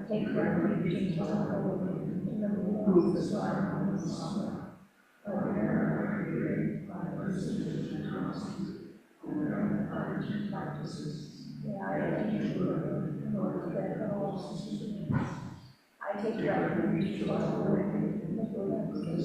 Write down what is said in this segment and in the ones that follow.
Take refuge in the Lord, in the Lord of the I take refuge in the Lord, in the Lord of the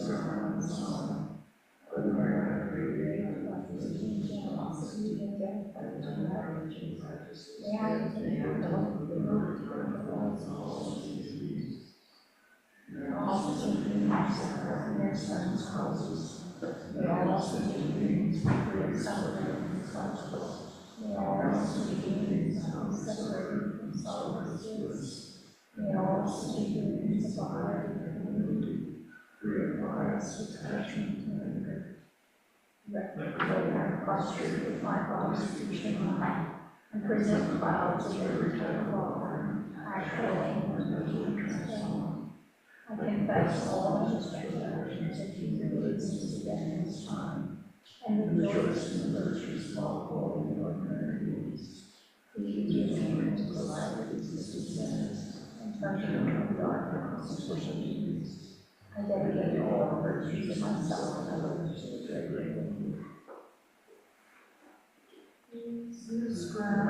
prostrate with my prostitution and present clouds of every type of offering, actual and I confess all my transgressions and humiliations to death in this time, and rejoice in the virtues of all holy and ordinary beings. Please give me to the light of these sins, and touch me from darkness and persecute. I dedicate all the virtues of myself and others to the great good of you. Jesus Christ,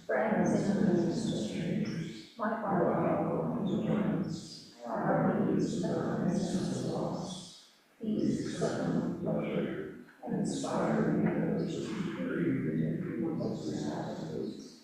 friends and ministers, my heart is lost. Please accept them with pleasure and inspire me to breathe most attitudes.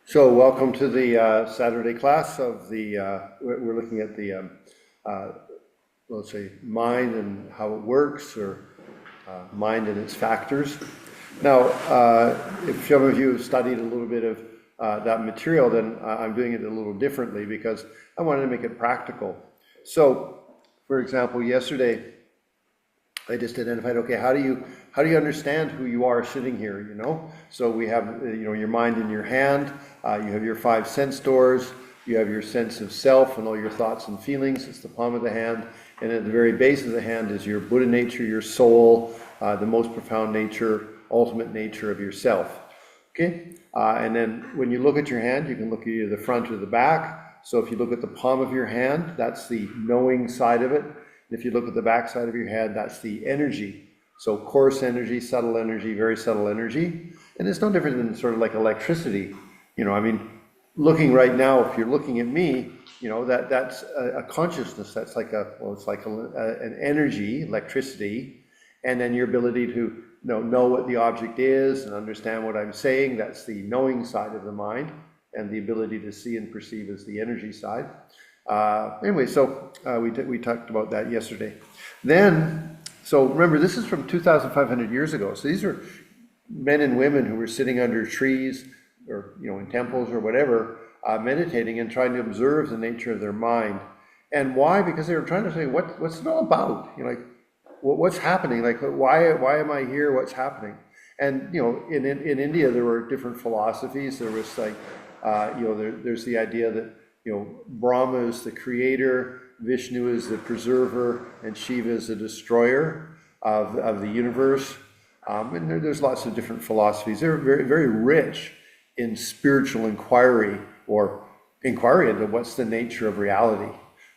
So welcome to the Saturday class of the, we're looking at the, let's say, mind and how it works, or mind and its factors. Now, if some of you have studied a little bit of that material, then I'm doing it a little differently because I wanted to make it practical. So, for example, yesterday I just identified, okay, how do you understand who you are sitting here, you know? So we have, your mind in your hand, you have your 5 sense doors, you have your sense of self and all your thoughts and feelings, it's the palm of the hand, and at the very base of the hand is your Buddha nature, your soul, the most profound nature, ultimate nature of yourself, okay? And then when you look at your hand, you can look at either the front or the back. So if you look at the palm of your hand, that's the knowing side of it. If you look at the back side of your head, that's the energy. So coarse energy, very subtle energy. And it's no different than sort of like electricity. Looking right now, if you're looking at me, that's a consciousness. That's like an energy, electricity. And then your ability to know what the object is and understand what I'm saying, that's the knowing side of the mind. And the ability to see and perceive is the energy side. We talked about that yesterday. So remember, this is from 2,500 years ago. So these are men and women who were sitting under trees or, in temples or whatever, meditating and trying to observe the nature of their mind. And why? Because they were trying to say, what's it all about? What's happening? Like, why am I here? What's happening? And, in India, there were different philosophies. There was there's the idea that, Brahma is the creator, Vishnu is the preserver, and Shiva is the destroyer of the universe. And there's lots of different philosophies. They're very, very rich in spiritual inquiry, or inquiry into what's the nature of reality.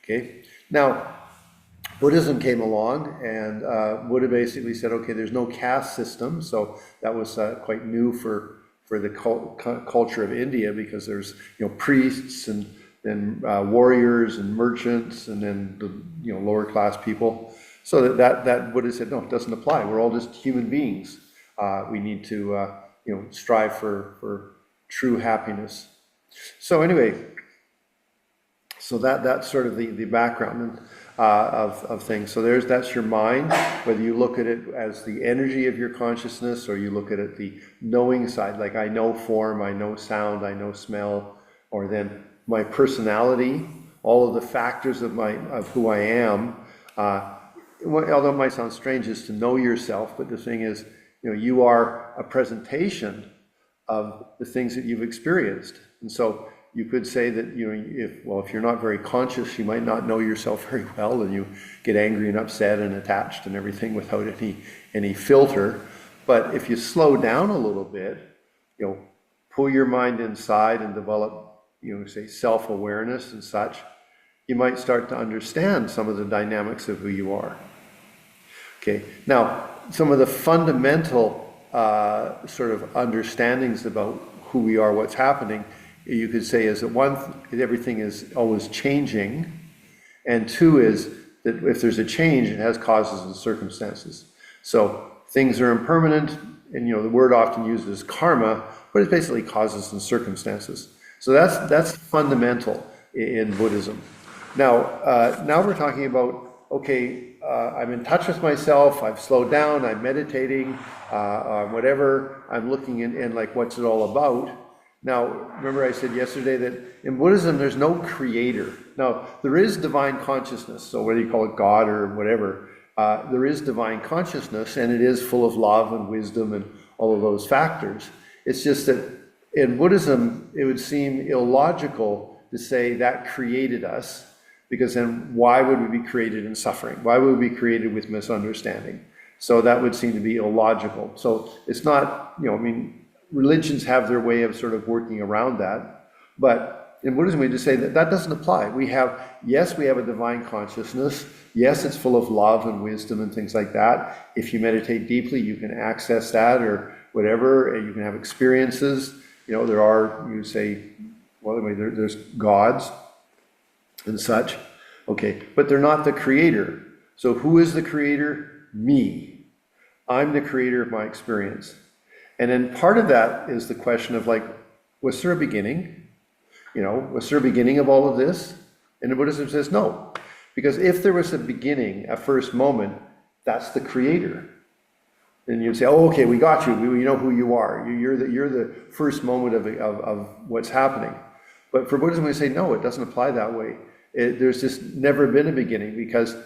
Okay. Now, Buddhism came along, and Buddha basically said, okay, there's no caste system. So that was quite new for the culture of India, because there's priests and then warriors and merchants, and then the lower class people. So that Buddha said, no, it doesn't apply. We're all just human beings. We need to strive for true happiness. So anyway, so that's sort of the background of things. So that's your mind, whether you look at it as the energy of your consciousness, or you look at it the knowing side, like I know form, I know sound, I know smell, or then my personality, all of the factors of who I am. Although it might sound strange, is to know yourself, but the thing is, you are a presentation of the things that you've experienced. And so you could say that, if you're not very conscious, you might not know yourself very well, and you get angry and upset and attached and everything without any filter. But if you slow down a little bit, pull your mind inside and develop, say self-awareness and such, you might start to understand some of the dynamics of who you are. Okay, now some of the fundamental sort of understandings about who we are, what's happening, you could say is that one, everything is always changing, and two is that if there's a change, it has causes and circumstances. So things are impermanent, and the word often used is karma, but it's basically causes and circumstances. So that's fundamental in Buddhism. Now we're talking about, okay, I'm in touch with myself, I've slowed down, I'm meditating, whatever, I'm looking in like, what's it all about? Now, remember I said yesterday that in Buddhism there's no creator. Now, there is divine consciousness, so whether you call it God or whatever, there is divine consciousness, and it is full of love and wisdom and all of those factors. It's just that in Buddhism, it would seem illogical to say that created us, because then why would we be created in suffering? Why would we be created with misunderstanding? So that would seem to be illogical. So it's not, religions have their way of sort of working around that. But in Buddhism, we just say that doesn't apply. We have a divine consciousness. Yes, it's full of love and wisdom and things like that. If you meditate deeply, you can access that or whatever, and you can have experiences. There are, there's gods and such. Okay, but they're not the creator. So who is the creator? Me. I'm the creator of my experience. And then part of that is the question of like, was there a beginning? Was there a beginning of all of this? And the Buddhism says no. Because if there was a beginning, a first moment, that's the creator. And you'd say, oh, okay, we got you. We know who you are. You're the first moment of what's happening. But for Buddhism, we say, no, it doesn't apply that way. There's just never been a beginning, because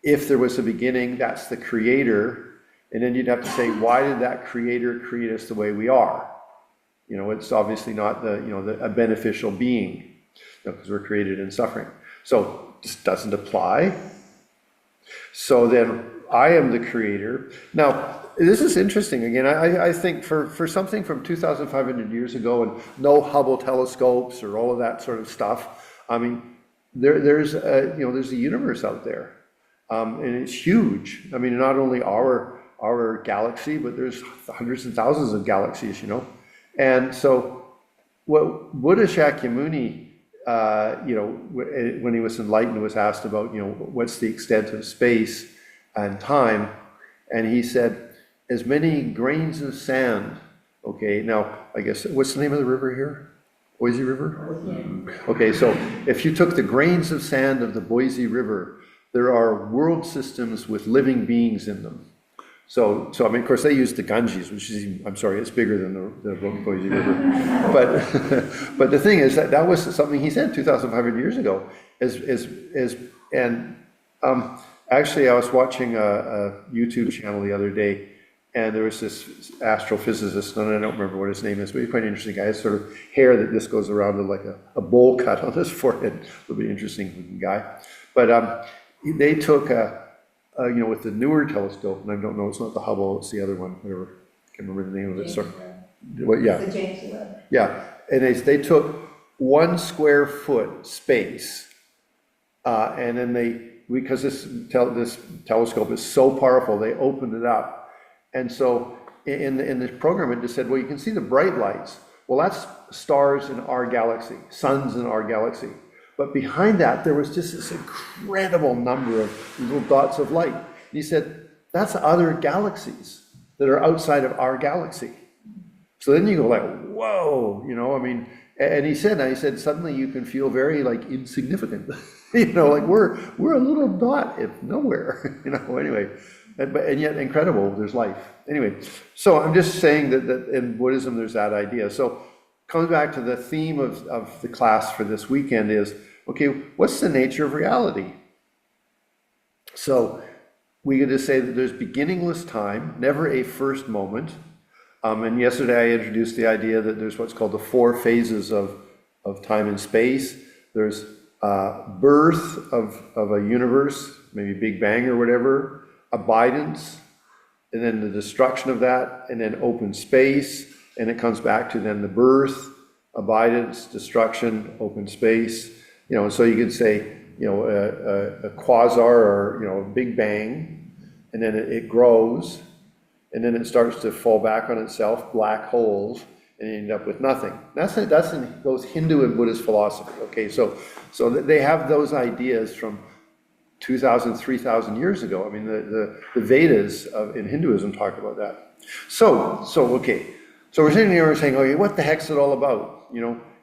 if there was a beginning, that's the creator. And then you'd have to say, why did that creator create us the way we are? It's obviously not a beneficial being, because we're created in suffering. So this doesn't apply. So then I am the creator. Now, this is interesting. Again, I think for something from 2,500 years ago, and no Hubble telescopes or all of that sort of stuff, I mean, there's a universe out there, and it's huge. I mean, not only our galaxy, but there's hundreds and thousands of galaxies. And so, what Buddha Shakyamuni, when he was enlightened, was asked about, what's the extent of space and time, and he said, as many grains of sand. Okay, now, I guess, what's the name of the river here? Boise River? Okay, so if you took the grains of sand of the Boise River, there are world systems with living beings in them. So I mean, of course, they use the Ganges, which is, I'm sorry, it's bigger than the Boise River. But the thing is that was something he said 2,500 years ago. Actually, I was watching a YouTube channel the other day, and there was this astrophysicist, and I don't remember what his name is, but he's quite an interesting guy. He has sort of hair that just goes around with like a bowl cut on his forehead. A little bit interesting looking guy. But they took with the newer telescope, and I don't know, it's not the Hubble, it's the other one, whatever. I can't remember the name of it. So, yeah. The James Webb. Yeah, and they took 1 square foot space, and then because this telescope is so powerful, they opened it up. And so in this program, it just said, well, you can see the bright lights. Well, that's stars in our galaxy, suns in our galaxy. But behind that, there was just this incredible number of little dots of light. And he said, that's other galaxies that are outside of our galaxy. So then you go like, whoa, I mean, and he said, suddenly you can feel very like insignificant. Like we're a little dot of nowhere, anyway. And yet incredible, there's life. Anyway, so I'm just saying that in Buddhism there's that idea. So coming back to the theme of the class for this weekend is, okay, what's the nature of reality? So we could just say that there's beginningless time, never a first moment. And yesterday I introduced the idea that there's what's called the 4 phases of time and space. There's birth of a universe, maybe Big Bang or whatever, abidance, and then the destruction of that, and then open space, and it comes back to then the birth, abidance, destruction, open space. So you could say, a quasar or, a Big Bang, and then it grows, and then it starts to fall back on itself, black holes, and you end up with nothing. That's in both Hindu and Buddhist philosophy. Okay, so they have those ideas from 2,000, 3,000 years ago. I mean, the Vedas in Hinduism talk about that. So okay, so we're sitting here and saying, okay, what the heck's it all about?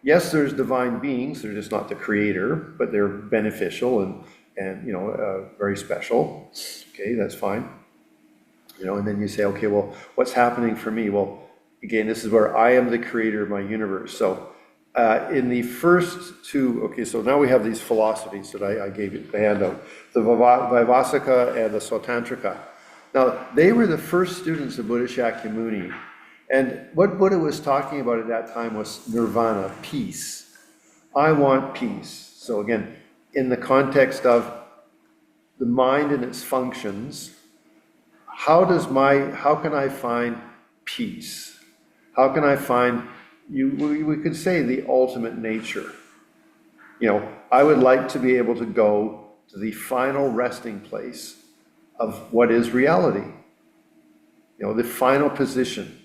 Yes, there's divine beings. They're just not the creator, but they're beneficial and very special. Okay, that's fine. And then you say, okay, well, what's happening for me? Well, again, this is where I am the creator of my universe. So in the first 2, okay, so now we have these philosophies that I gave you the handout, the Vaivasika and the Sautantrika. Now, they were the first students of Buddha Shakyamuni, and what Buddha was talking about at that time was nirvana, peace. I want peace. So again, in the context of the mind and its functions, how can I find peace? How can I find, we could say, the ultimate nature? I would like to be able to go to the final resting place of what is reality. The final position.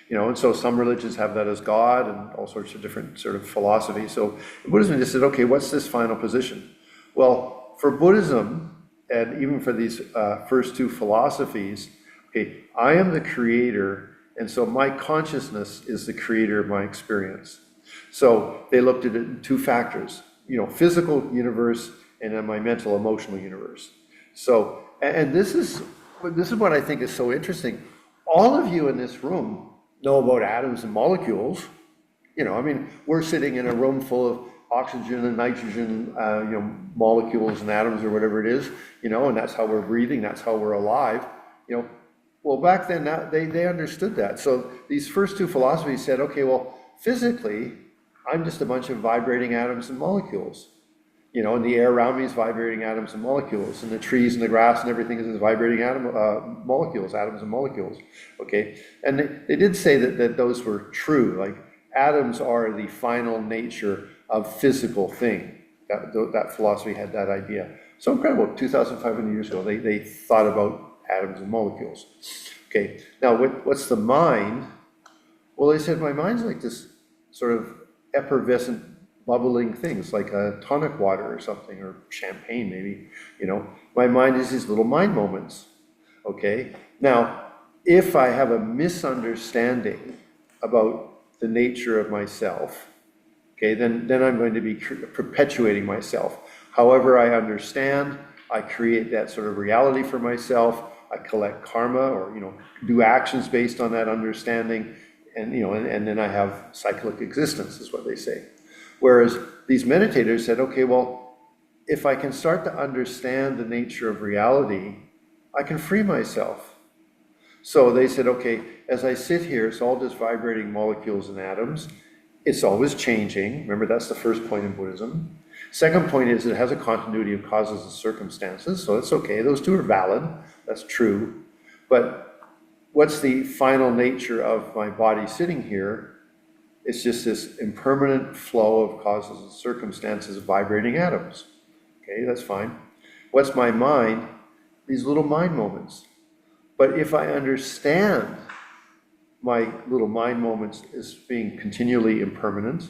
And so some religions have that as God and all sorts of different sort of philosophies. So Buddhism just said, okay, what's this final position? Well, for Buddhism, and even for these first 2 philosophies, okay, I am the creator, and so my consciousness is the creator of my experience. So they looked at it in two factors, physical universe and then my mental, emotional universe. So, and this is what I think is so interesting. All of you in this room know about atoms and molecules. We're sitting in a room full of oxygen and nitrogen, molecules and atoms or whatever it is, and that's how we're breathing, that's how we're alive, Well, back then, they understood that. So these first two philosophies said, okay, well, physically, I'm just a bunch of vibrating atoms and molecules. And the air around me is vibrating atoms and molecules, and the trees and the grass and everything is vibrating molecules, atoms and molecules, okay? And they did say that those were true, like atoms are the final nature of physical thing. That philosophy had that idea. So incredible, 2,500 years ago, they thought about atoms and molecules. Okay, now what's the mind? Well, they said my mind's like this sort of effervescent, bubbling things, like a tonic water or something, or champagne maybe, My mind is these little mind moments, okay? Now, if I have a misunderstanding about the nature of myself, okay, then I'm going to be perpetuating myself. However I understand, I create that sort of reality for myself, I collect karma or, do actions based on that understanding, and, and then I have cyclic existence, is what they say. Whereas these meditators said, okay, well, if I can start to understand the nature of reality, I can free myself. So they said, okay, as I sit here, it's all just vibrating molecules and atoms. It's always changing. Remember, that's the first point in Buddhism. Second point is it has a continuity of causes and circumstances, so it's okay. Those two are valid. That's true. But what's the final nature of my body sitting here? It's just this impermanent flow of causes and circumstances of vibrating atoms. Okay, that's fine. What's my mind? These little mind moments. But if I understand my little mind moments as being continually impermanent,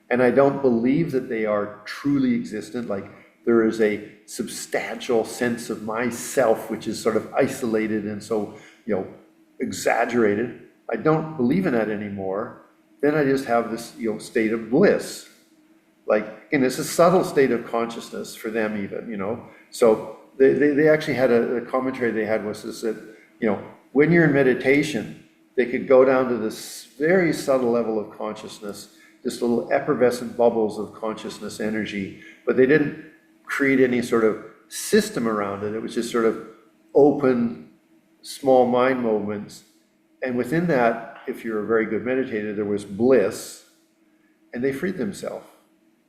and I don't believe that they are truly existent, like there is a substantial sense of myself which is sort of isolated and so, exaggerated, I don't believe in that anymore, then I just have this, state of bliss. Like, and it's a subtle state of consciousness for them even, So they actually had a commentary they had was this, that, when you're in meditation, they could go down to this very subtle level of consciousness, just little effervescent bubbles of consciousness energy, but they didn't create any sort of system around it. It was just sort of open, small mind moments. And within that, if you're a very good meditator, there was bliss, and they freed themselves.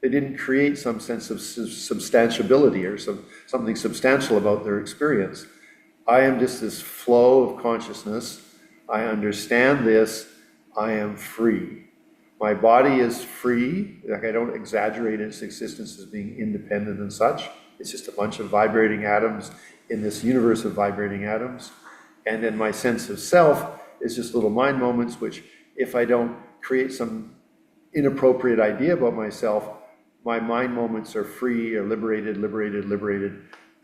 They didn't create some sense of substantiability or something substantial about their experience. I am just this flow of consciousness. I understand this. I am free. My body is free. Like, I don't exaggerate its existence as being independent and such. It's just a bunch of vibrating atoms in this universe of vibrating atoms. And then my sense of self is just little mind moments, which if I don't create some inappropriate idea about myself, my mind moments are free or liberated.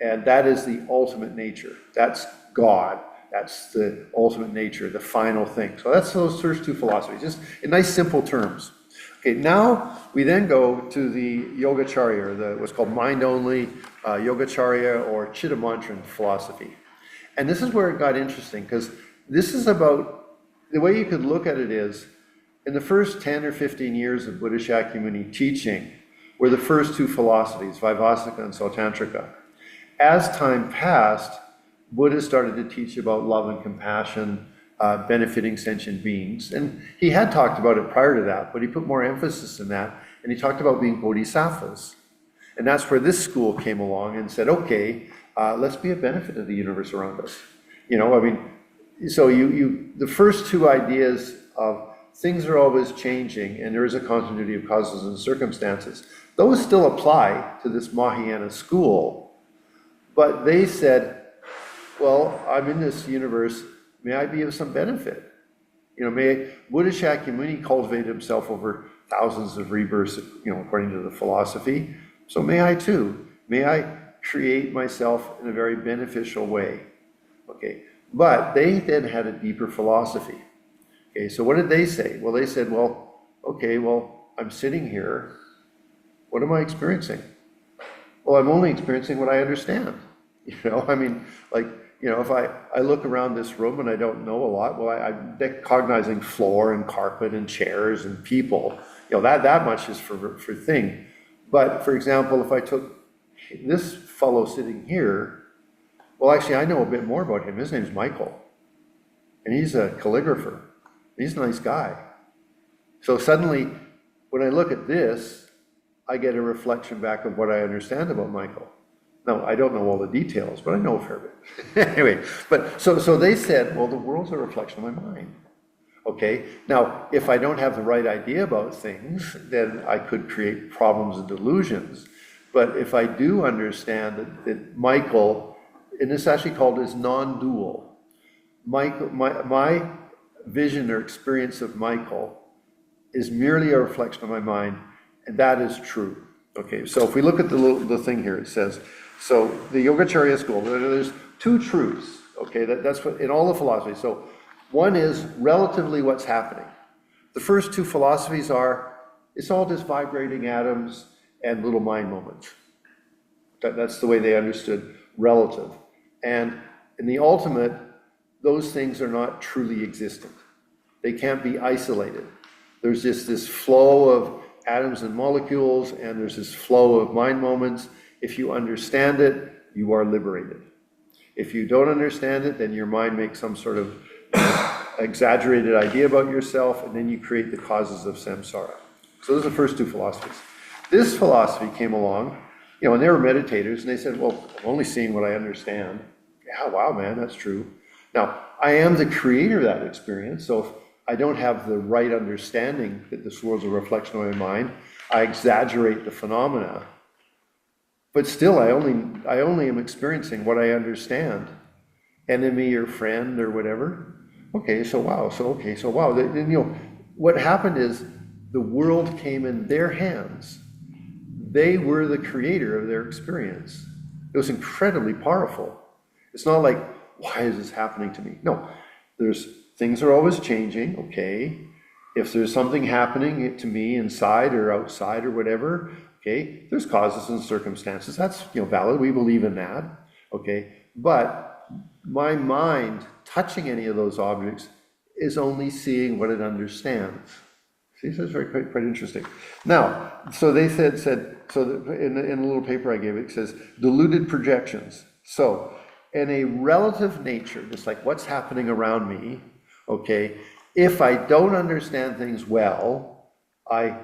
And that is the ultimate nature. That's God. That's the ultimate nature, the final thing. So that's those first two philosophies, just in nice simple terms. Okay, now we then go to the Yogacarya, or what's called mind-only Yogacarya or Chittamantran philosophy. And this is where it got interesting, because this is about, the way you could look at it is, in the first 10 or 15 years of Buddha Shakyamuni teaching were the first two philosophies, Vaibhasika and Sautantrika. As time passed, Buddha started to teach about love and compassion, benefiting sentient beings. And he had talked about it prior to that, but he put more emphasis in that, and he talked about being bodhisattvas. And that's where this school came along and said, okay, let's be a benefit of the universe around us. So the first two ideas of things are always changing and there is a continuity of causes and circumstances, those still apply to this Mahayana school. But they said, well, I'm in this universe, may I be of some benefit? May Buddha Shakyamuni cultivate himself over thousands of rebirths, according to the philosophy. So may I too. May I create myself in a very beneficial way. Okay. But they then had a deeper philosophy. Okay, so what did they say? Well, they said, I'm sitting here, what am I experiencing? Well, I'm only experiencing what I understand. I mean, like, if I look around this room and I don't know a lot, well, I'm cognizing floor and carpet and chairs and people. That much is for thing. But for example, if I took this fellow sitting here, well, actually, I know a bit more about him. His name's Michael, and he's a calligrapher. He's a nice guy. So suddenly, when I look at this, I get a reflection back of what I understand about Michael. Now, I don't know all the details, but I know a fair bit. Anyway, but so they said, well, the world's a reflection of my mind. Okay, now, if I don't have the right idea about things, then I could create problems and delusions. But if I do understand that Michael, and it's actually called as non-dual, my vision or experience of Michael is merely a reflection of my mind, and that is true. Okay, so if we look at the thing here, it says, so the Yogacarya school, there's two truths, okay, that's what, in all the philosophies. So one is relatively what's happening. The first two philosophies are, it's all just vibrating atoms and little mind moments. That's the way they understood relative. And in the ultimate, those things are not truly existent. They can't be isolated. There's just this flow of atoms and molecules, and there's this flow of mind moments. If you understand it, you are liberated. If you don't understand it, then your mind makes some sort of exaggerated idea about yourself, and then you create the causes of samsara. So those are the first two philosophies. This philosophy came along, and they were meditators, and they said, well, I'm only seeing what I understand. Yeah, wow, man, that's true. Now, I am the creator of that experience, so if I don't have the right understanding that this world's a reflection of my mind, I exaggerate the phenomena. But still, I only am experiencing what I understand. Enemy or friend or whatever. Okay, so wow. Then, what happened is the world came in their hands. They were the creator of their experience. It was incredibly powerful. It's not like, why is this happening to me? No, things are always changing, okay? If there's something happening to me inside or outside or whatever, okay, there's causes and circumstances. That's, valid. We believe in that, okay? But my mind touching any of those objects is only seeing what it understands. See, so it's quite interesting. Now, so they said, so in a little paper I gave it says, deluded projections. So, in a relative nature, just like what's happening around me, okay, if I don't understand things well, I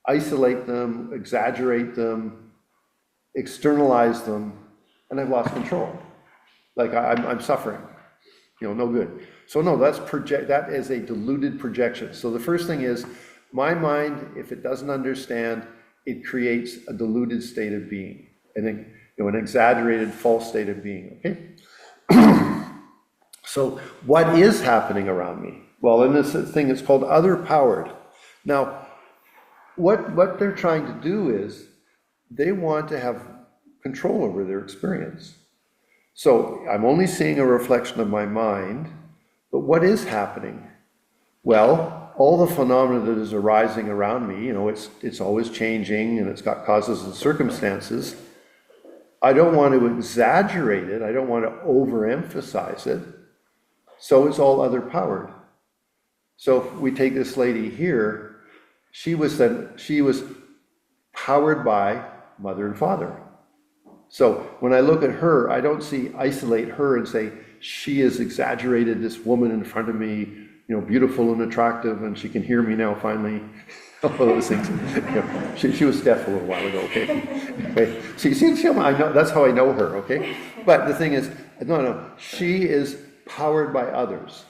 isolate them, exaggerate them, externalize them, and I've lost control. Like I'm suffering, no good. So no, that is a deluded projection. So the first thing is, my mind, if it doesn't understand, it creates a deluded state of being, and then, an exaggerated false state of being, okay? So what is happening around me? Well, in this thing, it's called other-powered. Now, what they're trying to do is, they want to have control over their experience. So I'm only seeing a reflection of my mind, but what is happening? Well, all the phenomena that is arising around me, it's always changing, and it's got causes and circumstances. I don't want to exaggerate it. I don't want to overemphasize it. So it's all other-powered. So if we take this lady here, she was powered by mother and father. So when I look at her, I don't isolate her and say, she is exaggerated, this woman in front of me, beautiful and attractive, and she can hear me now finally. All those things. She was deaf a little while ago, okay? See, I know, that's how I know her, okay? But the thing is, no, she is powered by others.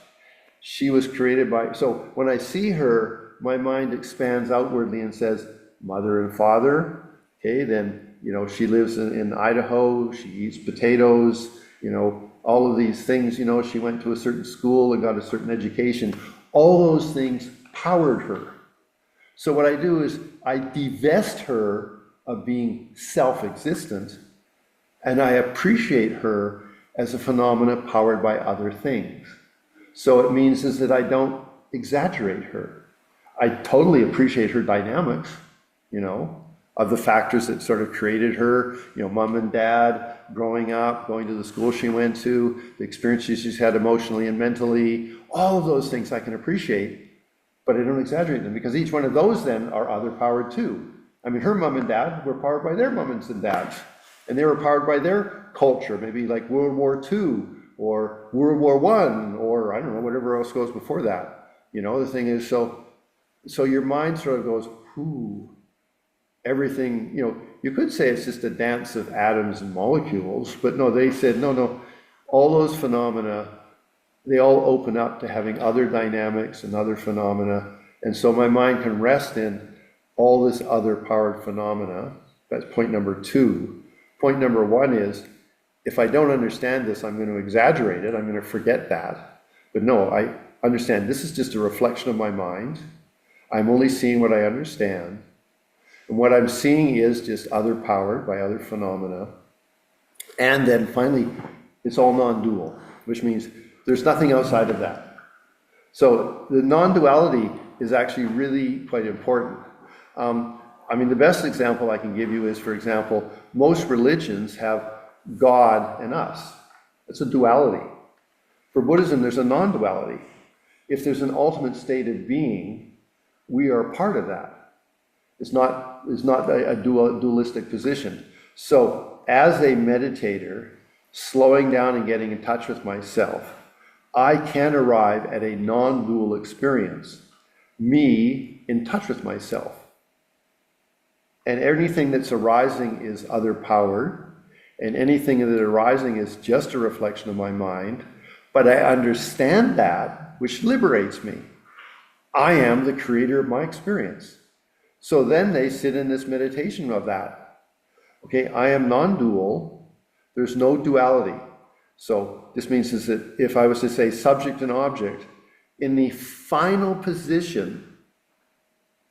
She was created by, so when I see her, my mind expands outwardly and says, mother and father, okay, then, she lives in Idaho, she eats potatoes, all of these things, she went to a certain school and got a certain education. All those things powered her. So what I do is I divest her of being self-existent, and I appreciate her as a phenomena powered by other things. So it means is that I don't exaggerate her. I totally appreciate her dynamics, you know, of the factors that sort of created her, you know, mom and dad, growing up, going to the school she went to, the experiences she's had emotionally and mentally, all of those things I can appreciate, but I don't exaggerate them, because each one of those then are other powered too. I mean, her mom and dad were powered by their moms and dads, and they were powered by their culture, maybe like World War II, or World War I, or I don't know, whatever else goes before that. You know, the thing is, so your mind sort of goes, whoo, everything, you know, you could say it's just a dance of atoms and molecules, but no, they said, no, all those phenomena, they all open up to having other dynamics and other phenomena. And so my mind can rest in all this other powered phenomena. That's point number 2. Point number 1 is, if I don't understand this, I'm going to exaggerate it. I'm going to forget that. But no, I understand this is just a reflection of my mind. I'm only seeing what I understand. And what I'm seeing is just other powered by other phenomena. And then finally, it's all non-dual, which means there's nothing outside of that. So the non-duality is actually really quite important. I mean, the best example I can give you is, for example, most religions have God and us. It's a duality. For Buddhism, there's a non-duality. If there's an ultimate state of being, we are part of that. It's not a dualistic position. So as a meditator, slowing down and getting in touch with myself, I can arrive at a non-dual experience, me in touch with myself. And anything that's arising is other powered, and anything that is arising is just a reflection of my mind, but I understand that, which liberates me. I am the creator of my experience. So then they sit in this meditation of that. Okay, I am non-dual, there's no duality. So this means is that if I was to say subject and object, in the final position,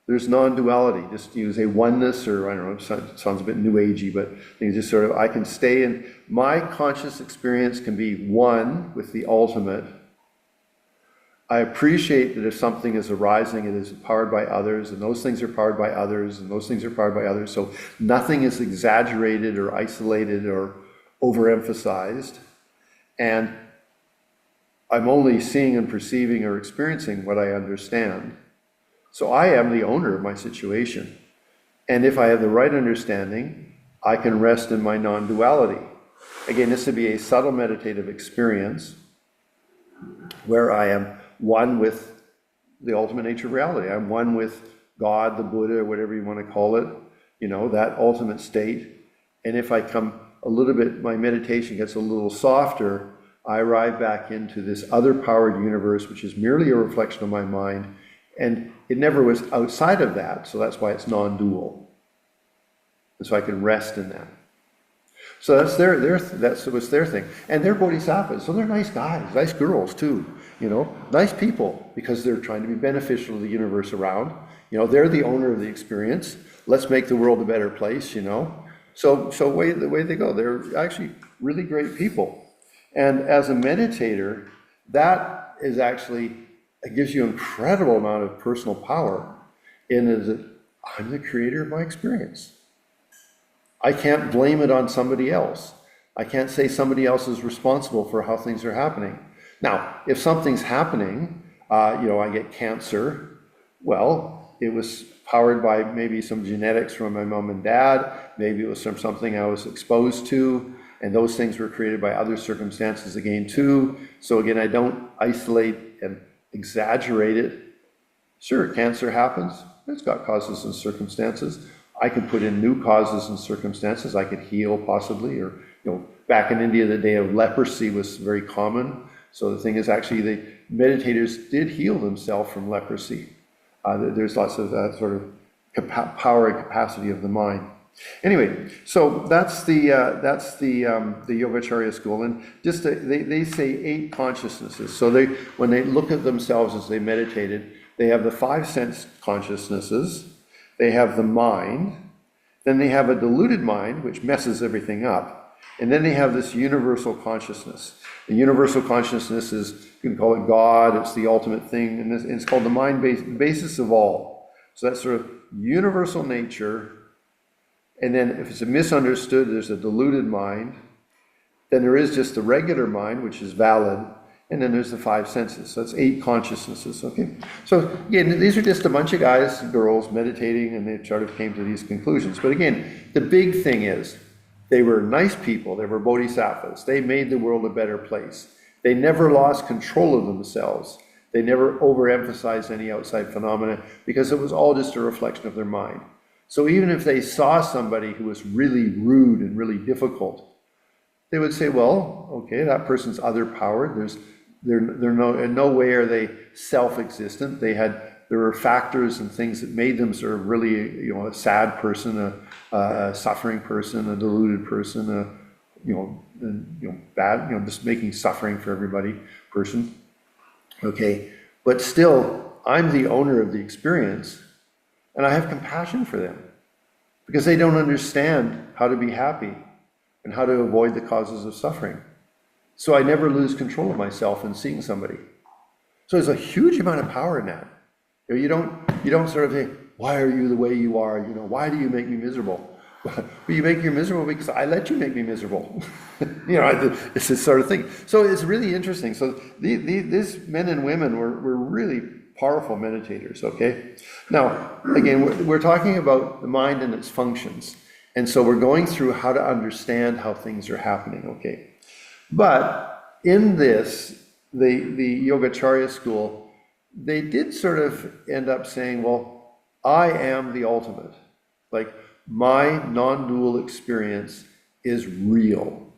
there's non-duality. Just use a oneness, or I don't know, it sounds a bit new agey, but you just sort of, I can stay in, my conscious experience can be one with the ultimate. I appreciate that if something is arising, it is powered by others, and those things are powered by others, and those things are powered by others. So nothing is exaggerated or isolated or overemphasized. And I'm only seeing and perceiving or experiencing what I understand. So I am the owner of my situation. And if I have the right understanding, I can rest in my non-duality. Again, this would be a subtle meditative experience where I am one with the ultimate nature of reality. I'm one with God, the Buddha, whatever you want to call it, you know, that ultimate state. And if I come a little bit, my meditation gets a little softer, I arrive back into this other powered universe, which is merely a reflection of my mind. And it never was outside of that, so that's why it's non-dual. And so I can rest in that. So that's their thing. And they're bodhisattvas, so they're nice guys, nice girls too, you know, nice people, because they're trying to be beneficial to the universe around. You know, they're the owner of the experience. Let's make the world a better place, you know. So the way they go, they're actually really great people. And as a meditator, that is actually, it gives you an incredible amount of personal power in that I'm the creator of my experience. I can't blame it on somebody else. I can't say somebody else is responsible for how things are happening. Now, if something's happening, you know, I get cancer, well, it was powered by maybe some genetics from my mom and dad, maybe it was from something I was exposed to, and those things were created by other circumstances again too. So again, I don't isolate and exaggerate it. Sure, cancer happens. It's got causes and circumstances. I could put in new causes and circumstances. I could heal possibly, or, you know, back in India, the day of leprosy was very common. So the thing is, actually, the meditators did heal themselves from leprosy. There's lots of sort of power and capacity of the mind. Anyway, so that's the Yogacarya school, and just they say 8 consciousnesses. So when they look at themselves as they meditated, they have the 5 sense consciousnesses, they have the mind, then they have a diluted mind, which messes everything up, And then they have this universal consciousness. The universal consciousness is, you can call it God, it's the ultimate thing, and it's called the mind base, the basis of all. So that's sort of universal nature, and then if it's a misunderstood, there's a deluded mind. Then there is just the regular mind, which is valid, and then there's the five senses. So that's 8 consciousnesses, okay? So again, these are just a bunch of guys and girls meditating, and they sort of came to these conclusions. But again, the big thing is, they were nice people, they were bodhisattvas. They made the world a better place. They never lost control of themselves. They never overemphasized any outside phenomena, because it was all just a reflection of their mind. So even if they saw somebody who was really rude and really difficult, they would say, well, okay, that person's other powered. In no way are they self-existent. There were factors and things that made them sort of really, a sad person, a suffering person, a deluded person, bad, just making suffering for everybody person. Okay, but still, I'm the owner of the experience, and I have compassion for them because they don't understand how to be happy and how to avoid the causes of suffering. So I never lose control of myself in seeing somebody. So there's a huge amount of power in that. You don't sort of say, why are you the way you are? Why do you make me miserable? Well, you make me miserable because I let you make me miserable. It's this sort of thing. So it's really interesting. So these men and women were really powerful meditators, okay? Now, again, we're talking about the mind and its functions. And so we're going through how to understand how things are happening, okay? But in this, the Yogacarya school, they did sort of end up saying, well, I am the ultimate. Like, my non-dual experience is real.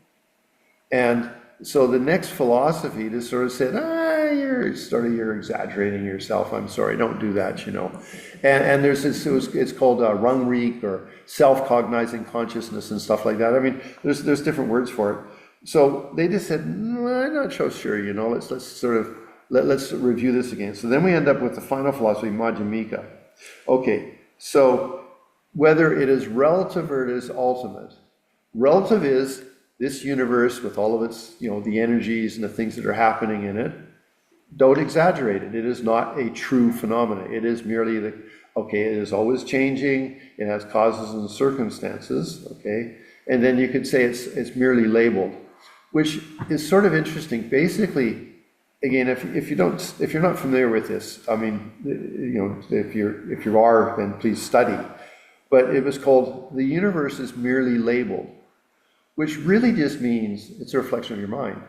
And so the next philosophy just sort of said, you're exaggerating yourself. I'm sorry, don't do that, And there's this, it's called rungrik, or self-cognizing consciousness and stuff like that. I mean, there's different words for it. So they just said, I'm not so sure, let's review this again. So then we end up with the final philosophy, Madhyamika. Okay, so whether it is relative or it is ultimate. Relative is this universe with all of its, the energies and the things that are happening in it. Don't exaggerate it. It is not a true phenomenon. It is merely it is always changing. It has causes and circumstances, okay? And then you could say it's merely labeled, which is sort of interesting. Basically, again, if you're not familiar with this, I mean, if you are, then please study. But it was called, the universe is merely labeled, which really just means it's a reflection of your mind.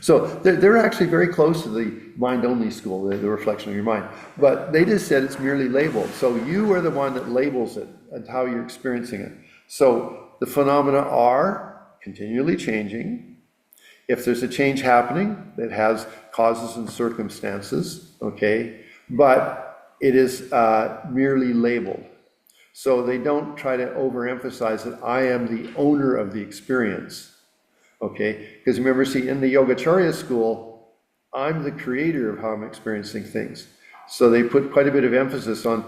So they're actually very close to the mind-only school, the reflection of your mind. But they just said it's merely labeled. So you are the one that labels it and how you're experiencing it. So the phenomena are continually changing. If there's a change happening, that has causes and circumstances, okay? But it is merely labeled. So they don't try to overemphasize that I am the owner of the experience, okay? Because remember, see, in the Yogacarya school, I'm the creator of how I'm experiencing things. So they put quite a bit of emphasis on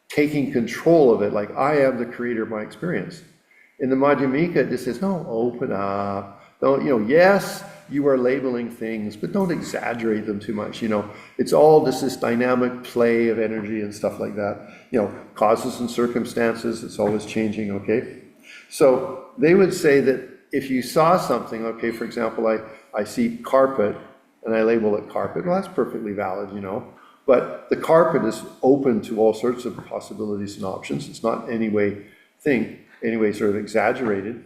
taking control of it, like I am the creator of my experience. In the Madhyamika, it just says, no, open up. Don't, yes, you are labeling things, but don't exaggerate them too much. It's all just this dynamic play of energy and stuff like that. Causes and circumstances, it's always changing, okay? So they would say that if you saw something, okay, for example, I see carpet and I label it carpet, well, that's perfectly valid, but the carpet is open to all sorts of possibilities and options. It's not any way sort of exaggerated.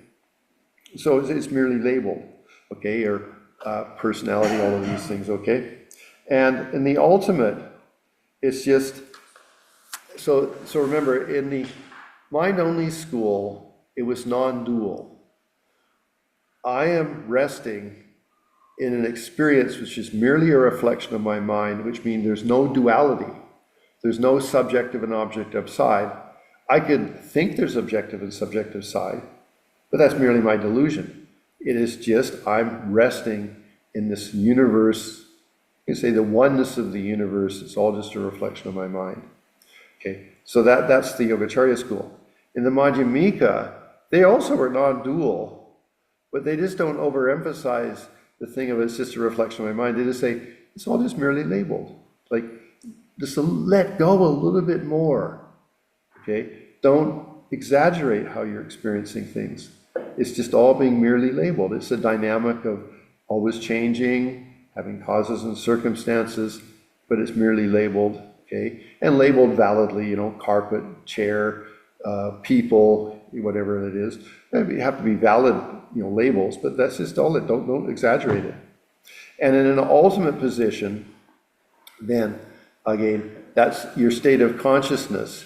So it's merely labeled, okay, or personality, all of these things, okay? And in the ultimate, it's just, so remember, in the mind-only school, it was non-dual. I am resting in an experience which is merely a reflection of my mind, which means there's no duality. There's no subjective and objective side. I could think there's objective and subjective side, but that's merely my delusion. It is just, I'm resting in this universe. You can say the oneness of the universe, it's all just a reflection of my mind. Okay, so that's the Yogacarya school. In the Madhyamika, they also were non-dual, but they just don't overemphasize the thing of it's just a reflection of my mind. They just say, it's all just merely labeled. Like, just to let go a little bit more, okay? Don't exaggerate how you're experiencing things. It's just all being merely labeled. It's a dynamic of always changing, having causes and circumstances, but it's merely labeled, okay? And labeled validly, you know, carpet, chair, people, whatever it is. They have to be valid, you know, labels, but that's just all it, don't exaggerate it. And in an ultimate position, then, again, that's your state of consciousness.